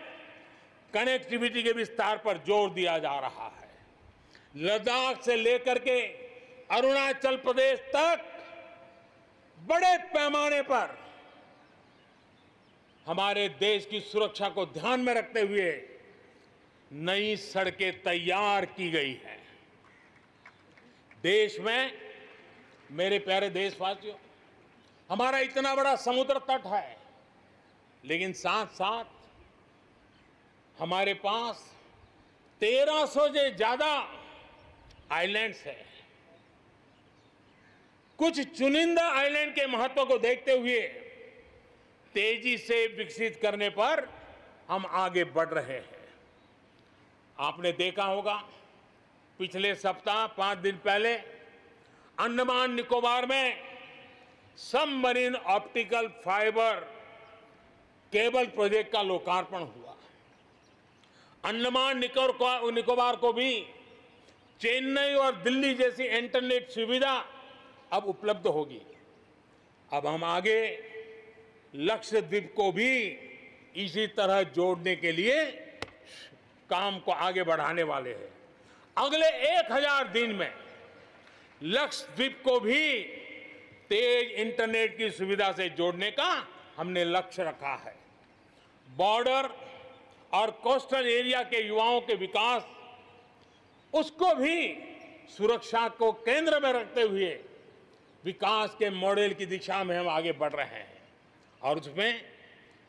कनेक्टिविटी के विस्तार पर जोर दिया जा रहा है। लद्दाख से लेकर के अरुणाचल प्रदेश तक बड़े पैमाने पर हमारे देश की सुरक्षा को ध्यान में रखते हुए नई सड़कें तैयार की गई हैं। देश में, मेरे प्यारे देशवासियों, हमारा इतना बड़ा समुद्र तट है, लेकिन साथ साथ हमारे पास 1300 से ज्यादा आइलैंड्स हैं। कुछ चुनिंदा आइलैंड के महत्व को देखते हुए तेजी से विकसित करने पर हम आगे बढ़ रहे हैं। आपने देखा होगा, पिछले सप्ताह 5 दिन पहले अंडमान निकोबार में submarine optical fibre cable project का लोकार्पण हुआ। अंडमान निकोबार को भी चेन्नई और दिल्ली जैसी इंटरनेट सुविधा अब उपलब्ध होगी। अब हम आगे लक्षद्वीप को भी इसी तरह जोड़ने के लिए काम को आगे बढ़ाने वाले हैं। अगले 1000 दिन में लक्षद्वीप को भी तेज इंटरनेट की सुविधा से जोड़ने का हमने लक्ष्य रखा है। बॉर्डर और कोस्टल एरिया के युवाओं के विकास, उसको भी सुरक्षा को केंद्र में रखते हुए विकास के मॉडल की दिशा में हम आगे बढ़ रहे हैं। और उसमें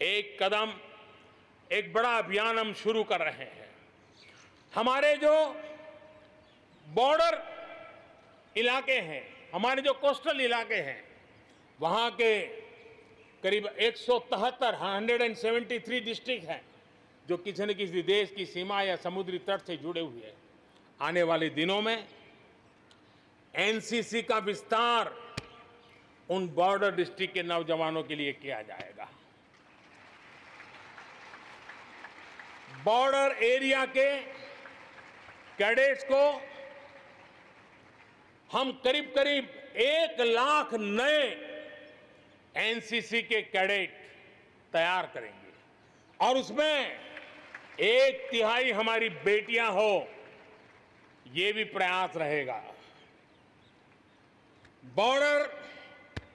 एक कदम, एक बड़ा अभियान हम शुरू कर रहे हैं। हमारे जो बॉर्डर इलाके हैं, हमारे जो कोस्टल इलाके हैं, वहाँ के करीब 173 डिस्ट्रिक्ट हैं जो किसी न किसी देश की सीमा या समुद्री तट से जुड़े हुए हैं। आने वाले दिनों में एनसीसी का विस्तार उन बॉर्डर डिस्ट्रिक्ट के नौजवानों के लिए किया जाएगा। बॉर्डर एरिया के कैडेट्स को हम करीब करीब 1 लाख नए एनसीसी के कैडेट तैयार करेंगे और उसमें 1/3 हमारी बेटियां हो, ये भी प्रयास रहेगा। बॉर्डर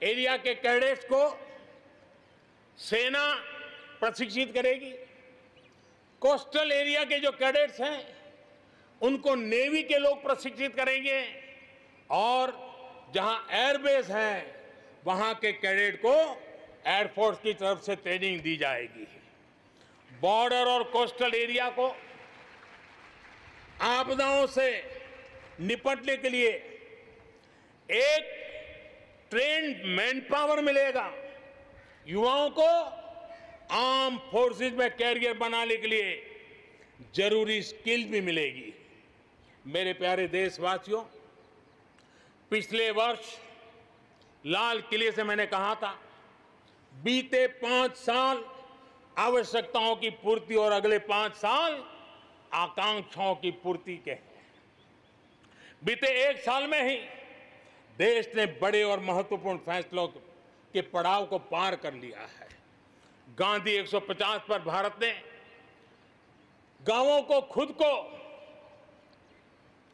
एरिया के कैडेट्स को सेना प्रशिक्षित करेगी। कोस्टल एरिया के जो कैडेट्स हैं उनको नेवी के लोग प्रशिक्षित करेंगे और जहां एयरबेस है वहां के कैडेट को एयरफोर्स की तरफ से ट्रेनिंग दी जाएगी। बॉर्डर और कोस्टल एरिया को आपदाओं से निपटने के लिए एक ट्रेन्ड मैन पावर मिलेगा। युवाओं को आर्म फोर्सेस में कैरियर बनाने के लिए जरूरी स्किल भी मिलेगी। मेरे प्यारे देशवासियों, पिछले वर्ष लाल किले से मैंने कहा था, बीते 5 साल आवश्यकताओं की पूर्ति और अगले 5 साल आकांक्षाओं की पूर्ति के हैं। बीते 1 साल में ही देश ने बड़े और महत्वपूर्ण फैसलों के पड़ाव को पार कर लिया है। गांधी 150 पर भारत ने गांवों को खुद को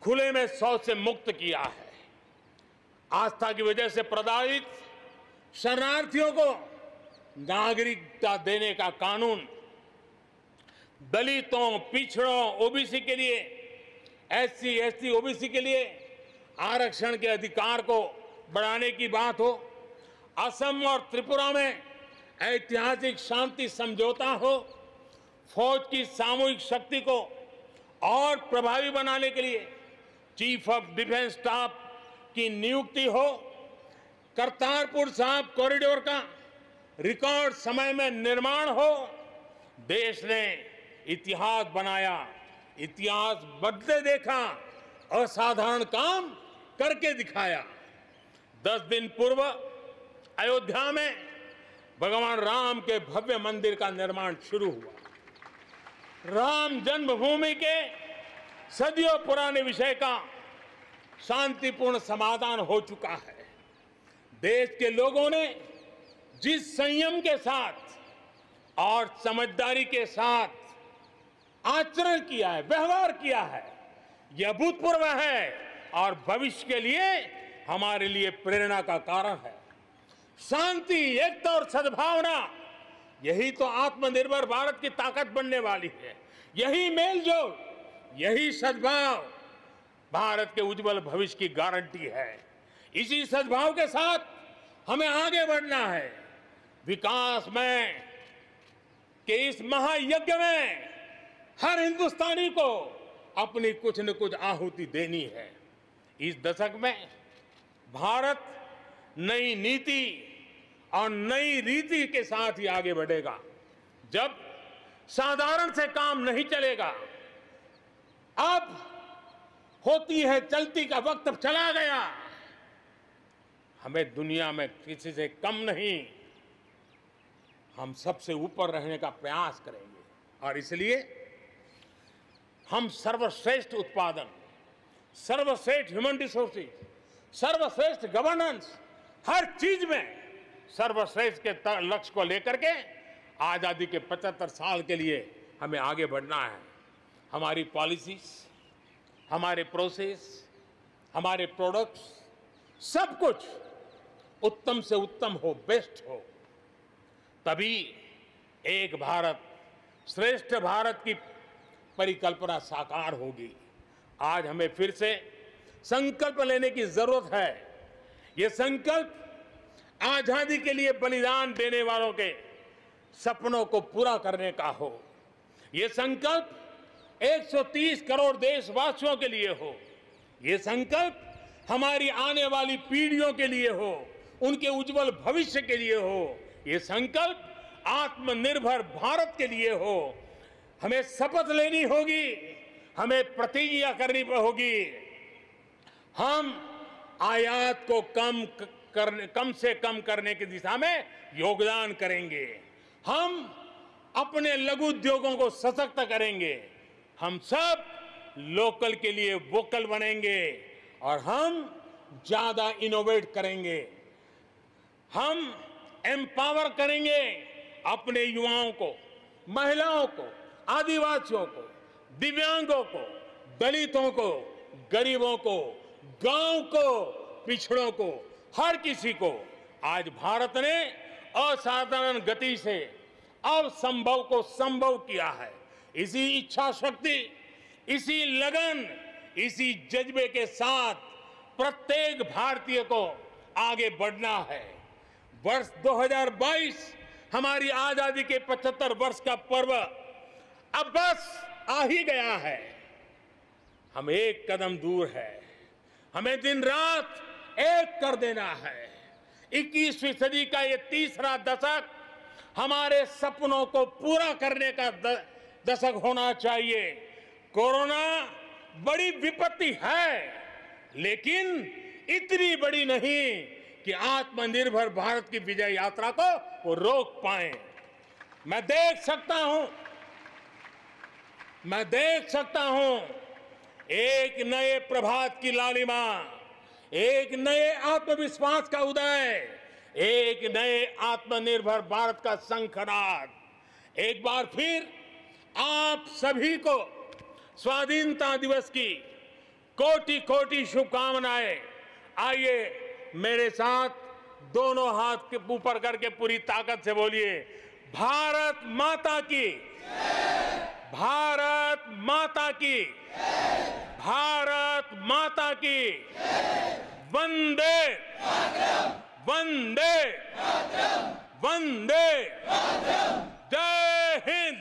खुले में शौच से मुक्त किया है। आस्था की वजह से प्रताड़ित शरणार्थियों को नागरिकता देने का कानून, दलितों, पिछड़ों, ओबीसी के लिए, एससी, एसटी, ओबीसी के लिए आरक्षण के अधिकार को बढ़ाने की बात हो, असम और त्रिपुरा में ऐतिहासिक शांति समझौता हो, फौज की सामूहिक शक्ति को और प्रभावी बनाने के लिए चीफ ऑफ डिफेंस स्टाफ की नियुक्ति हो, करतारपुर साहिब कॉरिडोर का रिकॉर्ड समय में निर्माण हो। देश ने इतिहास बनाया, इतिहास बदले देखा, असाधारण काम करके दिखाया। 10 दिन पूर्व अयोध्या में भगवान राम के भव्य मंदिर का निर्माण शुरू हुआ। राम जन्मभूमि के सदियों पुराने विषय का शांतिपूर्ण समाधान हो चुका है। देश के लोगों ने जिस संयम के साथ और समझदारी के साथ आचरण किया है, व्यवहार किया है, यह अभूतपूर्व है और भविष्य के लिए हमारे लिए प्रेरणा का कारण है। शांति, एकता और सद्भावना, यही तो आत्मनिर्भर भारत की ताकत बनने वाली है। यही मेलजोल, यही सद्भाव भारत के उज्जवल भविष्य की गारंटी है। इसी सद्भाव के साथ हमें आगे बढ़ना है। विकास में के इस महायज्ञ में हर हिंदुस्तानी को अपनी कुछ न कुछ आहुति देनी है। इस दशक में भारत नई नीति और नई रीति के साथ ही आगे बढ़ेगा। जब साधारण से काम नहीं चलेगा, अब होती है चलती का वक्त अब चला गया। हमें दुनिया में किसी से कम नहीं, हम सबसे ऊपर रहने का प्रयास करेंगे और इसलिए हम सर्वश्रेष्ठ उत्पादन, सर्वश्रेष्ठ ह्यूमन रिसोर्सेज, सर्वश्रेष्ठ गवर्नेंस, हर चीज में सर्वश्रेष्ठ के लक्ष्य को लेकर के आजादी के 75 साल के लिए हमें आगे बढ़ना है। हमारी पॉलिसीज, हमारे प्रोसेस, हमारे प्रोडक्ट्स, सब कुछ उत्तम से उत्तम हो, बेस्ट हो, तभी एक भारत श्रेष्ठ भारत की परिकल्पना साकार होगी। आज हमें फिर से संकल्प लेने की जरूरत है। ये संकल्प आजादी के लिए बलिदान देने वालों के सपनों को पूरा करने का हो। ये संकल्प 130 करोड़ देशवासियों के लिए हो। ये संकल्प हमारी आने वाली पीढ़ियों के लिए हो, उनके उज्जवल भविष्य के लिए हो। ये संकल्प आत्मनिर्भर भारत के लिए हो। हमें शपथ लेनी होगी, हमें प्रतिज्ञा करनी होगी। हम आयात को कम कम से कम करने की दिशा में योगदान करेंगे। हम अपने लघु उद्योगों को सशक्त करेंगे। हम सब लोकल के लिए वोकल बनेंगे और हम ज्यादा इनोवेट करेंगे। हम एम्पावर करेंगे अपने युवाओं को, महिलाओं को, आदिवासियों को, दिव्यांगों को, दलितों को, गरीबों को, गांव को, पिछड़ों को, हर किसी को। आज भारत ने असाधारण गति से असंभव को संभव किया है। इसी इच्छा शक्ति, इसी लगन, इसी जज्बे के साथ प्रत्येक भारतीय को आगे बढ़ना है। वर्ष 2022 हमारी आजादी के 75 वर्ष का पर्व अब बस आ ही गया है। हम एक कदम दूर है। हमें दिन रात एक कर देना है। 21वीं सदी का ये तीसरा दशक हमारे सपनों को पूरा करने का दशक होना चाहिए। कोरोना बड़ी विपत्ति है, लेकिन इतनी बड़ी नहीं कि आत्मनिर्भर भारत की विजय यात्रा को वो रोक पाए। मैं देख सकता हूं एक नए प्रभात की लालिमा, एक नए आत्मविश्वास का उदय, एक नए आत्मनिर्भर भारत का शंखनाद। एक बार फिर आप सभी को स्वाधीनता दिवस की कोटि कोटि शुभकामनाएं। आइए मेरे साथ दोनों हाथ के ऊपर करके पूरी ताकत से बोलिए, भारत माता की, भारत माता की, भारत माता की, वंदे वंदे वंदे, जय हिंद।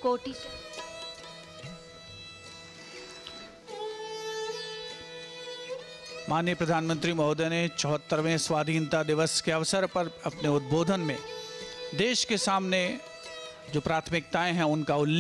कोटि माननीय प्रधानमंत्री महोदय ने 74वें स्वाधीनता दिवस के अवसर पर अपने उद्बोधन में देश के सामने जो प्राथमिकताएं हैं उनका उल्लेख